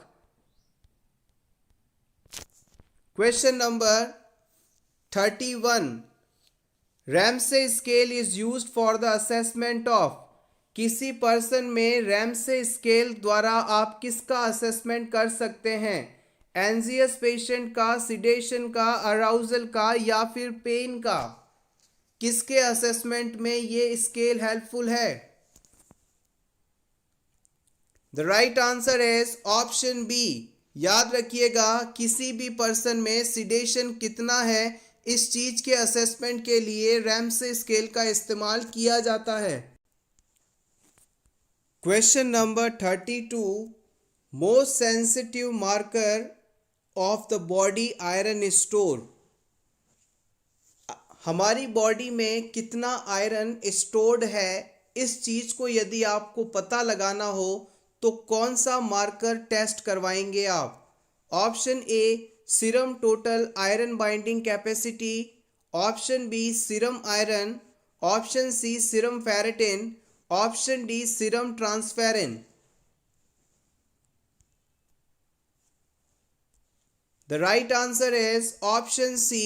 Question number 31, Ramsay scale is used for the assessment of. किसी पर्सन में रैमसे स्केल द्वारा आप किसका असेसमेंट कर सकते हैं? एंजियस पेशेंट का, सिडेशन का, अराउजल का या फिर पेन का? किसके असेसमेंट में ये स्केल हेल्पफुल है? The right answer is option B. याद रखिएगा, किसी भी पर्सन में सिडेशन कितना है इस चीज के असेसमेंट के लिए रैमसे स्केल का इस्तेमाल किया जाता है। Question number 32, most sensitive marker of the body iron store. हमारी बॉडी में कितना आयरन स्टोर्ड है, इस चीज को यदि आपको पता लगाना हो तो कौन सा मार्कर टेस्ट करवाएंगे आप? Option A serum total iron binding capacity, option B serum iron, option C serum ferritin, option D serum transferrin. The right answer is option C.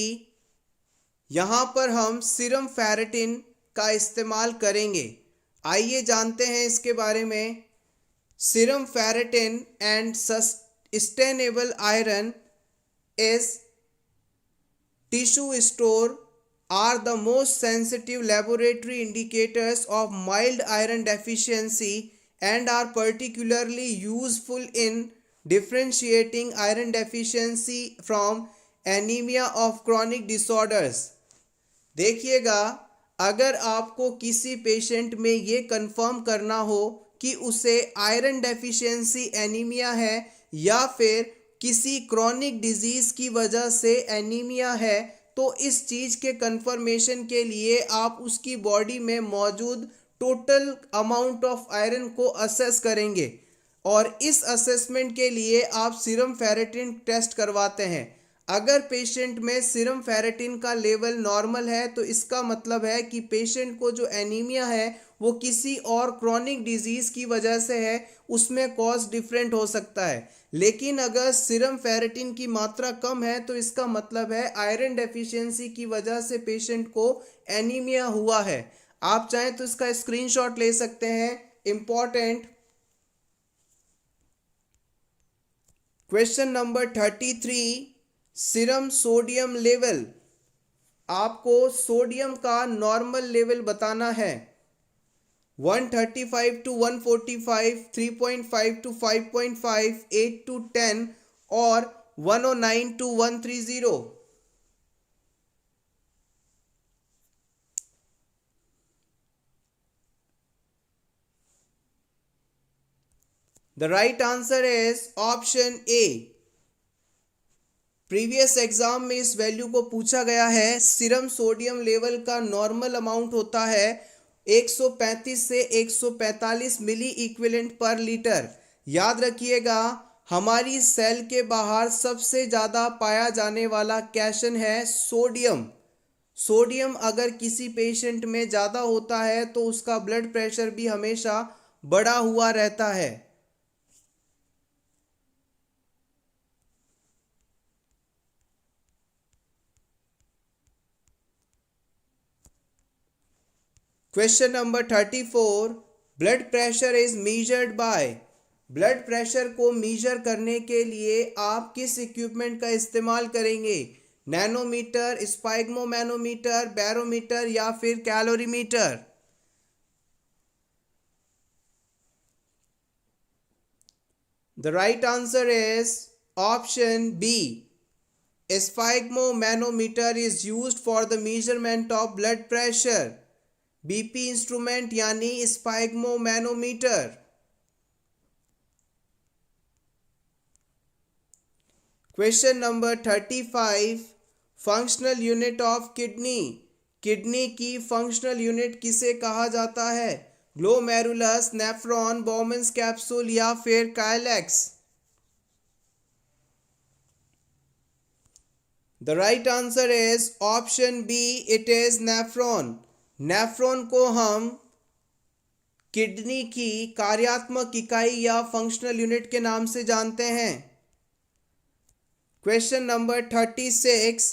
यहाँ पर हम सीरम फेरेटिन का इस्तेमाल करेंगे। आइए जानते हैं इसके बारे में। Serum ferritin and sustainable iron is tissue store are the most sensitive laboratory indicators of mild iron deficiency and are particularly useful in differentiating iron deficiency from anemia of chronic disorders। देखिएगा, अगर आपको किसी patient में ये confirm करना हो कि उसे आयरन डेफिशिएंसी एनीमिया है या फिर किसी क्रॉनिक डिजीज की वजह से एनीमिया है, तो इस चीज़ के कंफर्मेशन के लिए आप उसकी बॉडी में मौजूद टोटल अमाउंट ऑफ आयरन को असेस करेंगे और इस असेसमेंट के लिए आप सीरम फेरेटिन टेस्ट करवाते हैं। अगर पेशेंट में सीरम फेरेटिन का लेवल नॉर्मल है तो इसका मतलब है कि पेशेंट को जो एनीमिया है वो किसी और क्रॉनिक डिजीज़ की वजह से है, उसमें कॉज डिफरेंट हो सकता है। लेकिन अगर सीरम फेरेटिन की मात्रा कम है तो इसका मतलब है आयरन डेफिशिएंसी की वजह से पेशेंट को एनीमिया हुआ है। आप चाहें तो इसका स्क्रीनशॉट ले सकते हैं। Important question number 33, serum sodium level. आपको सोडियम का नॉर्मल लेवल बताना है। 135 to 145, 3.5 to 5.5, 8 to 10 और 109 to 130। The right answer is option A। Previous exam में इस वैल्यू को पूछा गया है। सीरम सोडियम लेवल का नॉर्मल अमाउंट होता है 135 से 145 मिली इक्विवेलेंट पर लीटर। याद रखिएगा, हमारी सेल के बाहर सबसे ज़्यादा पाया जाने वाला कैशन है सोडियम। सोडियम अगर किसी पेशेंट में ज़्यादा होता है तो उसका ब्लड प्रेशर भी हमेशा बढ़ा हुआ रहता है। Question number 34, blood pressure is measured by. Blood pressure को मेजर करने के लिए आप किस इक्विपमेंट का इस्तेमाल करेंगे? नैनोमीटर, स्पाइग्मोमैनोमीटर, बैरोमीटर या फिर calorimeter? The right answer is option B. Sphygmomanometer is used for the measurement of blood pressure. BP instrument यानी sphygmomanometer. Question number 35, functional unit of kidney. Kidney की फंक्शनल यूनिट किसे कहा जाता है? ग्लोमेरुलस, नेफ्रॉन, बोमेंस कैप्सूल या फिर calyx? The right answer is option B, it is nephron. Nephron को हम किडनी की कार्यात्मक इकाई या फंक्शनल यूनिट के नाम से जानते हैं। Question number 36,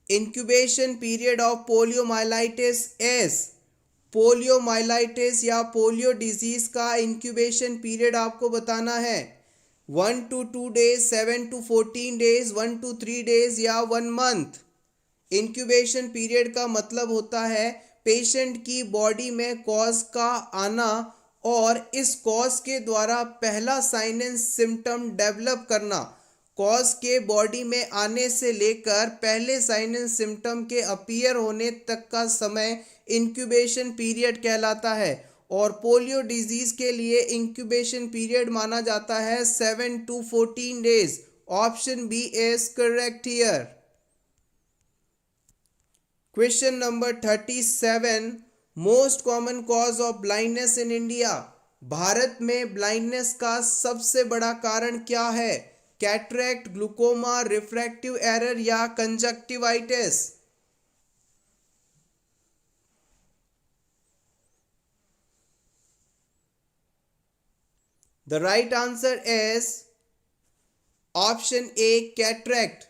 incubation period of poliomyelitis is. Poliomyelitis या पोलियो डिजीज का इंक्यूबेशन पीरियड आपको बताना है। 1 to 2 days, 7 to 14 days, 1 to 3 days या 1 month। इंक्यूबेशन पीरियड का मतलब होता है पेशेंट की बॉडी में कॉज का आना और इस कॉज के द्वारा पहला साइन एंड सिम्टम डेवलप करना। कॉज के बॉडी में आने से लेकर पहले साइन एंड सिम्टम के अपीयर होने तक का समय इंक्यूबेशन पीरियड कहलाता है और पोलियो डिजीज के लिए इंक्यूबेशन पीरियड माना जाता है 7 to 14 days। Option B is correct here. Question number 37, most common cause of blindness in India. भारत में ब्लाइंडनेस का सबसे बड़ा कारण क्या है? कैटरेक्ट, ग्लूकोमा, रिफ्रैक्टिव एरर या conjunctivitis? The right answer is option A, cataract.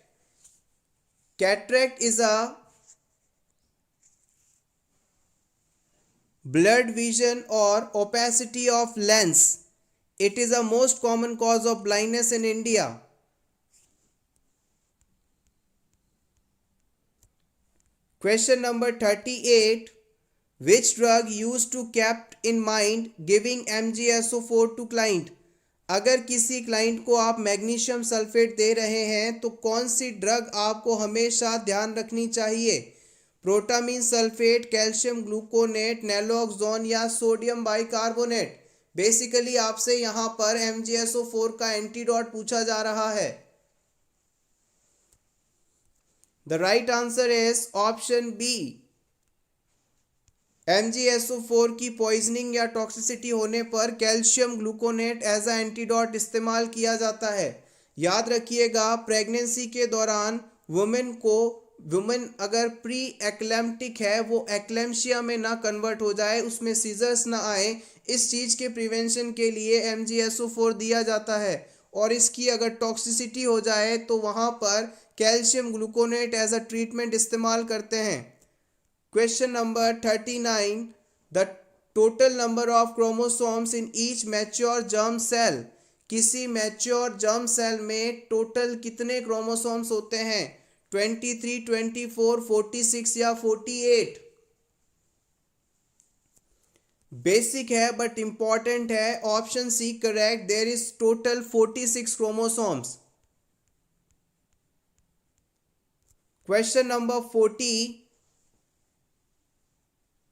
Cataract is a blurred vision or opacity of lens. It is the most common cause of blindness in India. Question number 38. Which drug used to kept in mind giving MgSO4 to client? अगर किसी client को आप magnesium sulphate दे रहे हैं तो कौन सी drug आपको हमेशा ध्यान रखनी चाहिए? Protamine sulphate, calcium gluconate, naloxone या सोडियम बाइकार्बोनेट? बेसिकली आपसे यहाँ पर MgSO4 का एंटीडोट पूछा जा रहा है। The right answer is option B. MgSO4 की पॉइजनिंग या टॉक्सिसिटी होने पर calcium gluconate as a antidote इस्तेमाल किया जाता है। याद रखिएगा, प्रेगनेंसी के दौरान वुमेन अगर प्री एक्लेम्प्टिक है, वो एक्लेम्शिया में ना कन्वर्ट हो जाए, उसमें सीजर्स ना आए, इस चीज़ के प्रिवेंशन के लिए MgSO4 दिया जाता है। और इसकी अगर टॉक्सिसिटी हो जाए तो वहाँ पर calcium gluconate as a treatment इस्तेमाल करते हैं। Question number 39. The total number of chromosomes in each mature germ cell? किसी मैच्योर जर्म सेल में टोटल कितने क्रोमोसोम्स होते हैं? 23, 24, 46 या 48? बेसिक है बट इंपॉर्टेंट है। Option C correct. There is total 46 chromosomes. Question number 40.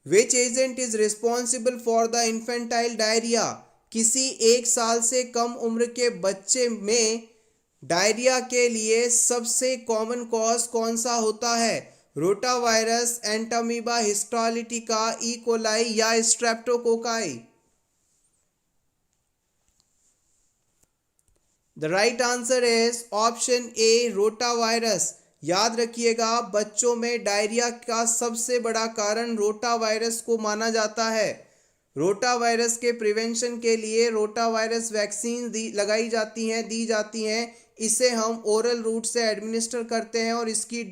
Which agent is responsible for the infantile diarrhoea? किसी 1 साल से कम उम्र के बच्चे में डायरिया के लिए सबसे कॉमन कॉज कौन सा होता है? Rotavirus, Entamoeba histolytica, E coli या streptococci? The right answer is option A, rotavirus. याद रखिएगा, बच्चों में डायरिया का सबसे बड़ा कारण रोटावायरस को माना जाता है। रोटावायरस के प्रिवेंशन के लिए रोटावायरस वैक्सीन लगाई जाती हैं, दी जाती हैं। इसे हम ओरल रूट से एडमिनिस्टर करते हैं और इसकी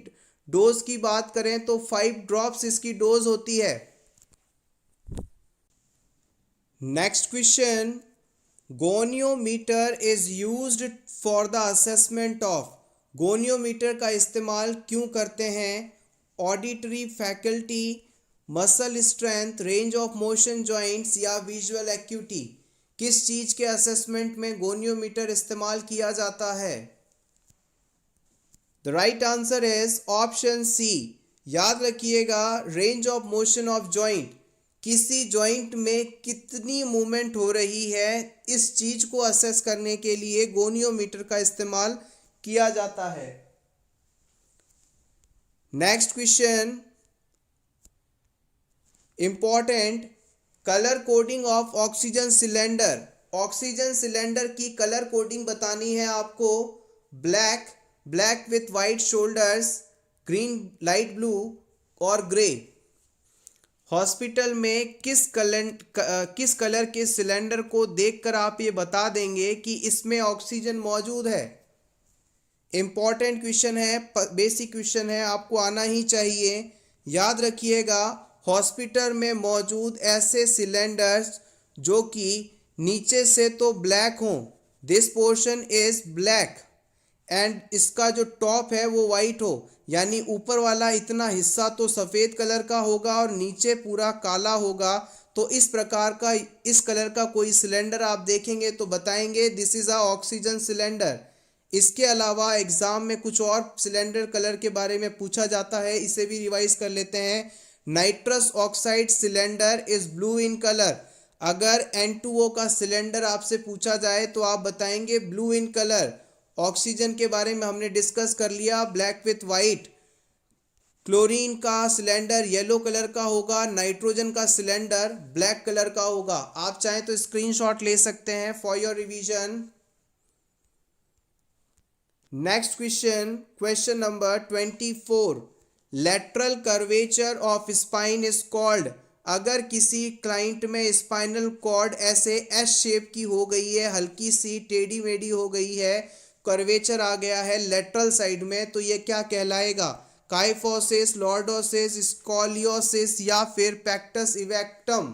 डोज की बात करें तो 5 ड्रॉप्स इसकी डोज होती है। Next question. Goniometer is used for the assessment of? Goniometer का इस्तेमाल क्यों करते हैं? Auditory faculty, muscle strength, range of motion joints या विजुअल एक्यूटी? किस चीज़ के असेसमेंट में गोनियोमीटर इस्तेमाल किया जाता है? The right answer is option C. याद रखिएगा, range of motion of joint, किसी जॉइंट में कितनी मूवमेंट हो रही है, इस चीज को असेस करने के लिए गोनियोमीटर का इस्तेमाल किया जाता है। Next question important. Colour coding of oxygen cylinder? Oxygen cylinder की कलर कोडिंग बतानी है आपको। Black with white shoulders, green, light blue और ग्रे। हॉस्पिटल में किस कलर के सिलेंडर को देखकर आप ये बता देंगे कि इसमें ऑक्सीजन मौजूद है? इंपॉर्टेंट क्वेश्चन है, बेसिक क्वेश्चन है, आपको आना ही चाहिए। याद रखिएगा, हॉस्पिटल में मौजूद ऐसे सिलेंडर्स जो कि नीचे से तो ब्लैक हों, this portion is black, and इसका जो टॉप है वो वाइट हो, यानी ऊपर वाला इतना हिस्सा तो सफ़ेद कलर का होगा और नीचे पूरा काला होगा। तो इस प्रकार का, इस कलर का कोई सिलेंडर आप देखेंगे तो बताएंगे this is a oxygen cylinder. इसके अलावा एग्ज़ाम में कुछ और सिलेंडर कलर के बारे में पूछा जाता है, इसे भी रिवाइज कर लेते हैं। Nitrous oxide cylinder is blue in colour. अगर N2O का सिलेंडर आपसे पूछा जाए तो आप बताएंगे ब्लू इन कलर। ऑक्सीजन के बारे में हमने डिस्कस कर लिया, ब्लैक विथ वाइट। क्लोरीन का सिलेंडर येलो कलर का होगा, नाइट्रोजन का सिलेंडर ब्लैक कलर का होगा। आप चाहें तो स्क्रीनशॉट ले सकते हैं for your revision. Next question, question number 24. Lateral curvature of spine is called? अगर किसी क्लाइंट में स्पाइनल कॉर्ड ऐसे एस शेप की हो गई है, हल्की सी टेढ़ी मेढ़ी हो गई है, कर्वेचर आ गया है लेटरल साइड में, तो ये क्या कहलाएगा? काइफोसिस, लॉर्डोसिस, स्कॉलियोसिस या फिर पैक्टस इवेक्टम।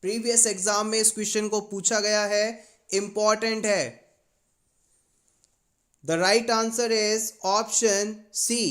प्रीवियस एग्जाम में इस क्वेश्चन को पूछा गया है, इंपॉर्टेंट है। The right answer is option C,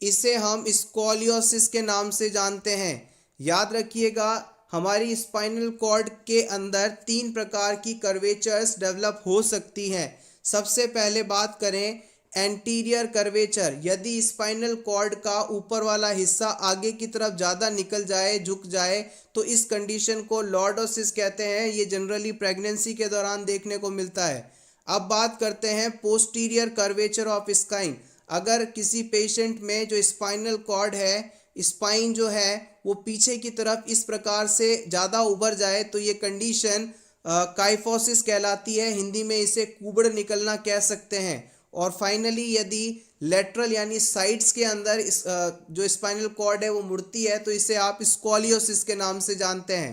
इसे हम स्कॉलियोसिस के नाम से जानते हैं। याद रखिएगा, हमारी स्पाइनल कॉर्ड के अंदर 3 प्रकार की कर्वेचर्स डेवलप हो सकती हैं। सबसे पहले बात करें एंटीरियर कर्वेचर, यदि स्पाइनल कॉर्ड का ऊपर वाला हिस्सा आगे की तरफ ज़्यादा निकल जाए, झुक जाए, तो इस कंडीशन को लॉर्डोसिस कहते हैं। ये जनरली प्रेगनेंसी के दौरान देखने को मिलता है। अब बात करते हैं पोस्टीरियर कर्वेचर ऑफ स्पाइन। अगर किसी पेशेंट में जो स्पाइनल कॉर्ड है, स्पाइन जो है वो पीछे की तरफ इस प्रकार से ज़्यादा उभर जाए, तो ये कंडीशन काइफोसिस कहलाती है। हिंदी में इसे कुबड़ निकलना कह सकते हैं। और फाइनली यदि लेटरल यानी साइड्स के अंदर जो स्पाइनल कॉर्ड है वो मुड़ती है, तो इसे आप स्कॉलियोसिस के नाम से जानते हैं।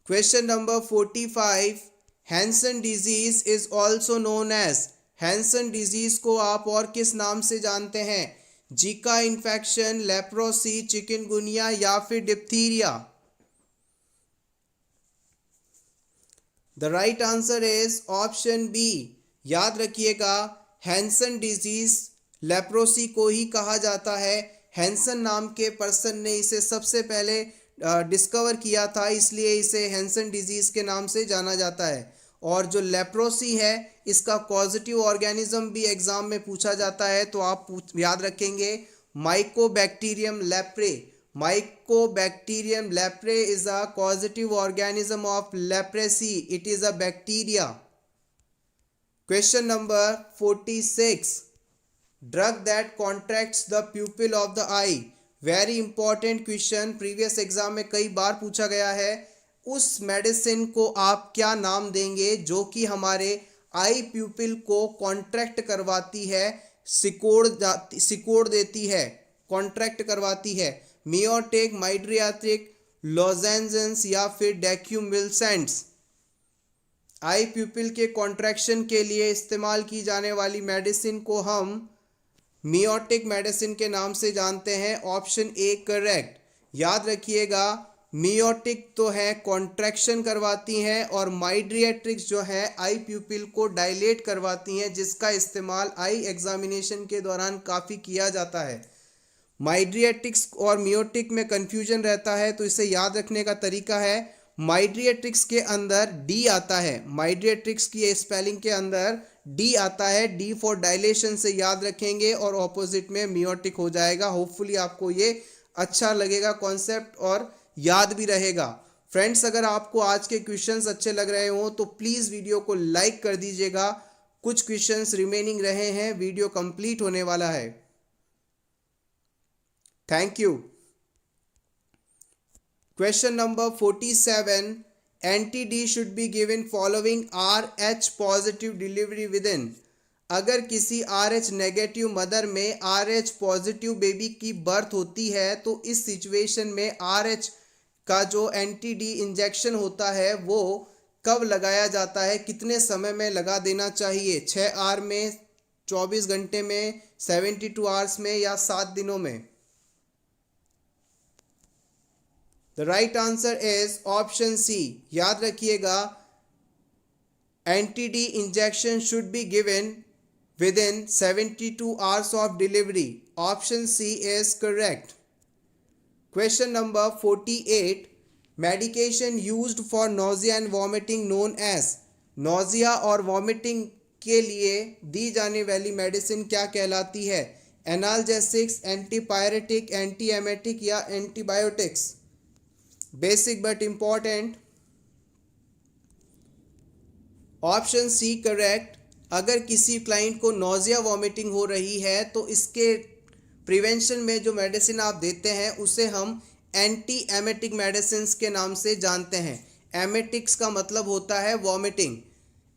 Question number 45, Hansen disease is also known as. Hansen disease को आप और किस नाम से जानते हैं? जीका इन्फेक्शन, लेप्रोसी, चिकनगुनिया या फिर diphtheria. The right answer is option B. याद रखिएगा, हैंसन डिजीज लेप्रोसी को ही कहा जाता है। हैंसन नाम के पर्सन ने इसे सबसे पहले डिस्कवर किया था, इसलिए इसे हैंसन डिजीज के नाम से जाना जाता है। और जो लेप्रोसी है, इसका पॉजिटिव ऑर्गेनिज्म भी एग्जाम में पूछा जाता है, तो आप याद रखेंगे Mycobacterium leprae. Mycobacterium leprae is a causative organism of leprosy. It is a bacteria. Question number 46. Drug that contracts the pupil of the eye. Very important question. Previous exam में कई बार पूछा गया है। उस मेडिसिन को आप क्या नाम देंगे जो कि हमारे आई प्यूपिल को कॉन्ट्रैक्ट करवाती है, सिकोड़ देती है, कॉन्ट्रैक्ट करवाती है? मियोटिक, माइड्रियाट्रिक, लोजेंजेंस या फिर डेक्यूमिल्सेंट्स। आई प्यूपिल के कॉन्ट्रैक्शन के लिए इस्तेमाल की जाने वाली मेडिसिन को हम मियोटिक मेडिसिन के नाम से जानते हैं। Option A correct. याद रखिएगा, मियोटिक तो है कॉन्ट्रैक्शन करवाती हैं, और माइड्रियाट्रिक्स जो है आई प्यूपिल को डायलेट करवाती हैं, जिसका इस्तेमाल आई एग्जामिनेशन के दौरान काफ़ी किया जाता है। माइड्रियाट्रिक्स और मियोटिक में कन्फ्यूजन रहता है, तो इसे याद रखने का तरीका है, माइड्रियाट्रिक्स के अंदर डी आता है। माइड्रियाट्रिक्स की स्पेलिंग के अंदर डी आता है, डी फॉर डायलेशन से याद रखेंगे, और ऑपोजिट में मियोटिक हो जाएगा। होपफुली आपको ये अच्छा लगेगा कॉन्सेप्ट और याद भी रहेगा। फ्रेंड्स, अगर आपको आज के क्वेश्चंस अच्छे लग रहे हो तो प्लीज़ वीडियो को लाइक कर दीजिएगा। कुछ क्वेश्चंस रिमेनिंग रहे हैं, वीडियो कंप्लीट होने वाला है। Thank you. Question number 47, anti-D should be given following RH positive delivery within. अगर किसी RH नेगेटिव मदर में RH पॉजिटिव बेबी की बर्थ होती है, तो इस सिचुएशन में RH का जो एंटी-डी इंजेक्शन होता है वो कब लगाया जाता है, कितने समय में लगा देना चाहिए? 6 आवर में, 24 घंटे में, 72 आवर्स में या 7 दिनों में? The right answer is option C. याद रखिएगा, anti D injection should be given within 72 hours of delivery. Option C is correct. Question number 48, medication used for nausea and vomiting known as। nausea और vomiting के लिए दी जाने वाली medicine क्या कहलाती है? एनाल्जेसिक्स, एंटीपायरेटिक, एंटीएमेटिक या antibiotics? Basic but important. Option C correct. अगर किसी क्लाइंट को नोजिया वॉमिटिंग हो रही है, तो इसके प्रिवेंशन में जो मेडिसिन आप देते हैं उसे हम एंटी एमेटिक मेडिसिन के नाम से जानते हैं। एमेटिक्स का मतलब होता है वॉमिटिंग।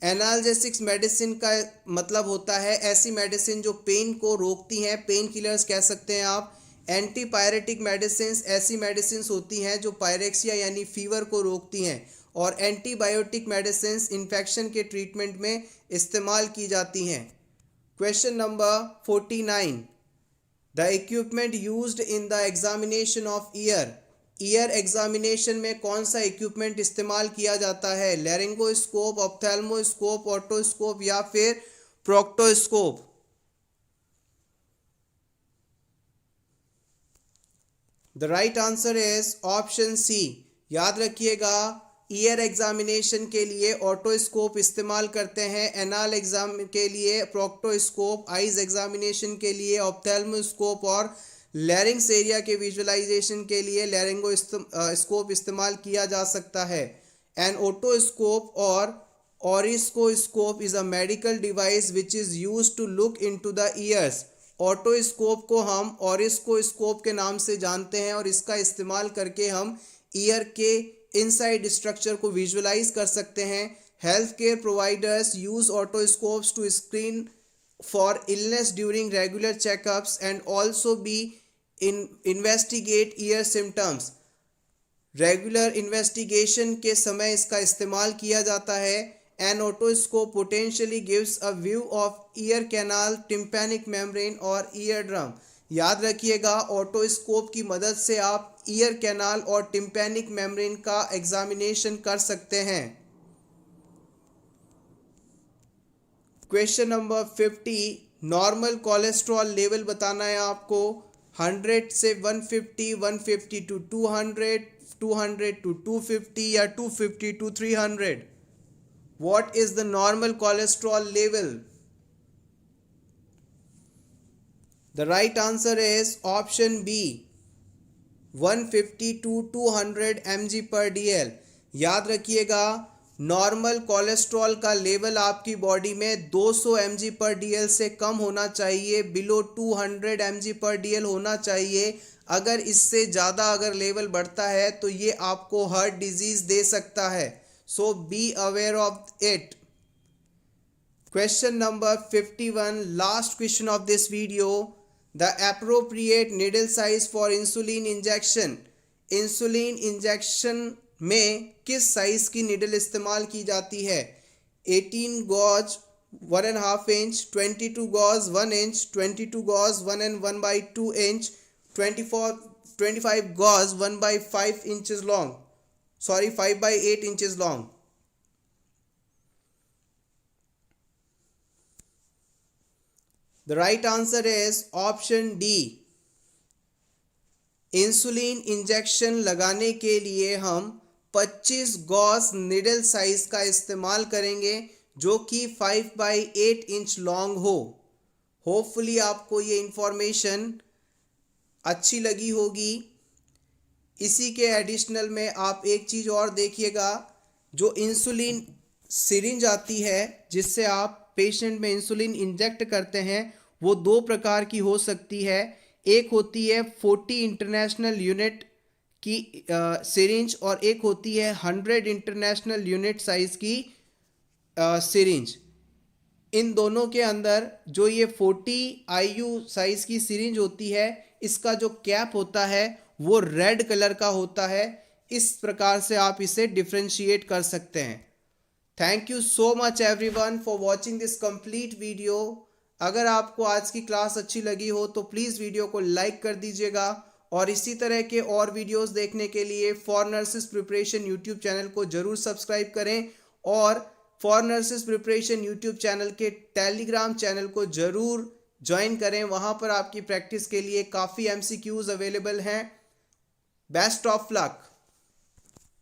एनाल्जेसिक्स मेडिसिन का मतलब होता है ऐसी मेडिसिन जो पेन को रोकती हैं, पेन किलर्स कह सकते हैं आप। एंटीपायरेटिक मेडिसिन ऐसी मेडिसिन होती हैं जो पायरेक्सिया यानी फीवर को रोकती हैं। और एंटीबायोटिक मेडिसिन इन्फेक्शन के ट्रीटमेंट में इस्तेमाल की जाती हैं। Question number 49. The equipment used in the examination of ear. Year examination में कौन सा इक्विपमेंट इस्तेमाल किया जाता है? लैरिंगोस्कोप, ऑप्थेल्मोस्कोप, ओटोस्कोप या फिर proctoscope? The right answer is option C. याद रखिएगा, ईयर एग्जामिनेशन के लिए ऑटोस्कोप इस्तेमाल करते हैं, एनाल एग्जाम के लिए प्रोक्टोस्कोप, आइज एग्जामिनेशन के लिए ऑप्थेल्मोस्कोप और लैरिंग्स एरिया के विजुअलाइजेशन के लिए लैरिंगोस्कोप इस्तेमाल किया जा सकता है। एन ओटोस्कोप और auriscope is a medical device which is used to look into the ears. Otoscope को हम ऑरिस्कोस्कोप के नाम से जानते हैं और इसका इस्तेमाल करके हम ईयर के इनसाइड स्ट्रक्चर को विजुअलाइज कर सकते हैं। Health care providers use otoscopes to screen for illness during regular checkups and also be investigate ear symptoms. Regular investigation के समय इसका इस्तेमाल किया जाता है। An otoscope potentially gives a view of ear canal, tympanic membrane और ear drum. याद रखिएगा, ऑटोस्कोप की मदद से आप ईयर कैनाल और टिम्पैनिक मेम्ब्रेन का एग्जामिनेशन कर सकते हैं। Question number 50, normal cholesterol level बताना है आपको। 100 से 150, 150 to 200, 200 to 250 या 250 to 300। What is the normal cholesterol level? The right answer is option B, 150 to 200 mg per dl। याद रखिएगा, नॉर्मल कोलेस्ट्रॉल का लेवल आपकी बॉडी में 200 mg पर dl से कम होना चाहिए, बिलो 200 mg पर dl होना चाहिए। अगर इससे ज़्यादा अगर लेवल बढ़ता है तो ये आपको हार्ट डिजीज़ दे सकता है। So be aware of it. Question number 51, last question of this video. The appropriate needle size for insulin injection. Insulin injection में किस साइज की निडल इस्तेमाल की जाती है? 18 gauge 1.5 inch, 22 gauge 1 inch, 22 gauge 1 and 1/2 inch, 25 gauze 1/5 inches long, 5/8 inches long। The right answer is option D। Insulin injection लगाने के लिए हम 25 गॉज निडल साइज का इस्तेमाल करेंगे जो कि 5/8 इंच लॉन्ग हो। होपफुली आपको ये इंफॉर्मेशन अच्छी लगी होगी। इसी के एडिशनल में आप एक चीज़ और देखिएगा, जो इंसुलिन सिरिंज आती है जिससे आप पेशेंट में इंसुलिन इंजेक्ट करते हैं, वो 2 प्रकार की हो सकती है। एक होती है 40 इंटरनेशनल यूनिट की सिरिंज और एक होती है 100 इंटरनेशनल यूनिट साइज़ की सिरिंज। इन दोनों के अंदर जो ये 40 IU साइज़ की सिरिंज होती है, इसका जो कैप होता है वो रेड कलर का होता है। इस प्रकार से आप इसे डिफ्रेंशिएट कर सकते हैं। Thank you so much everyone for watching this complete video. अगर आपको आज की क्लास अच्छी लगी हो तो प्लीज़ वीडियो को लाइक कर दीजिएगा और इसी तरह के और वीडियोस देखने के लिए for nurses preparation YouTube channel को ज़रूर सब्सक्राइब करें और for nurses preparation YouTube channel के टेलीग्राम चैनल को ज़रूर ज्वाइन करें। वहाँ पर आपकी प्रैक्टिस के लिए काफ़ी MCQs अवेलेबल हैं। Best of luck.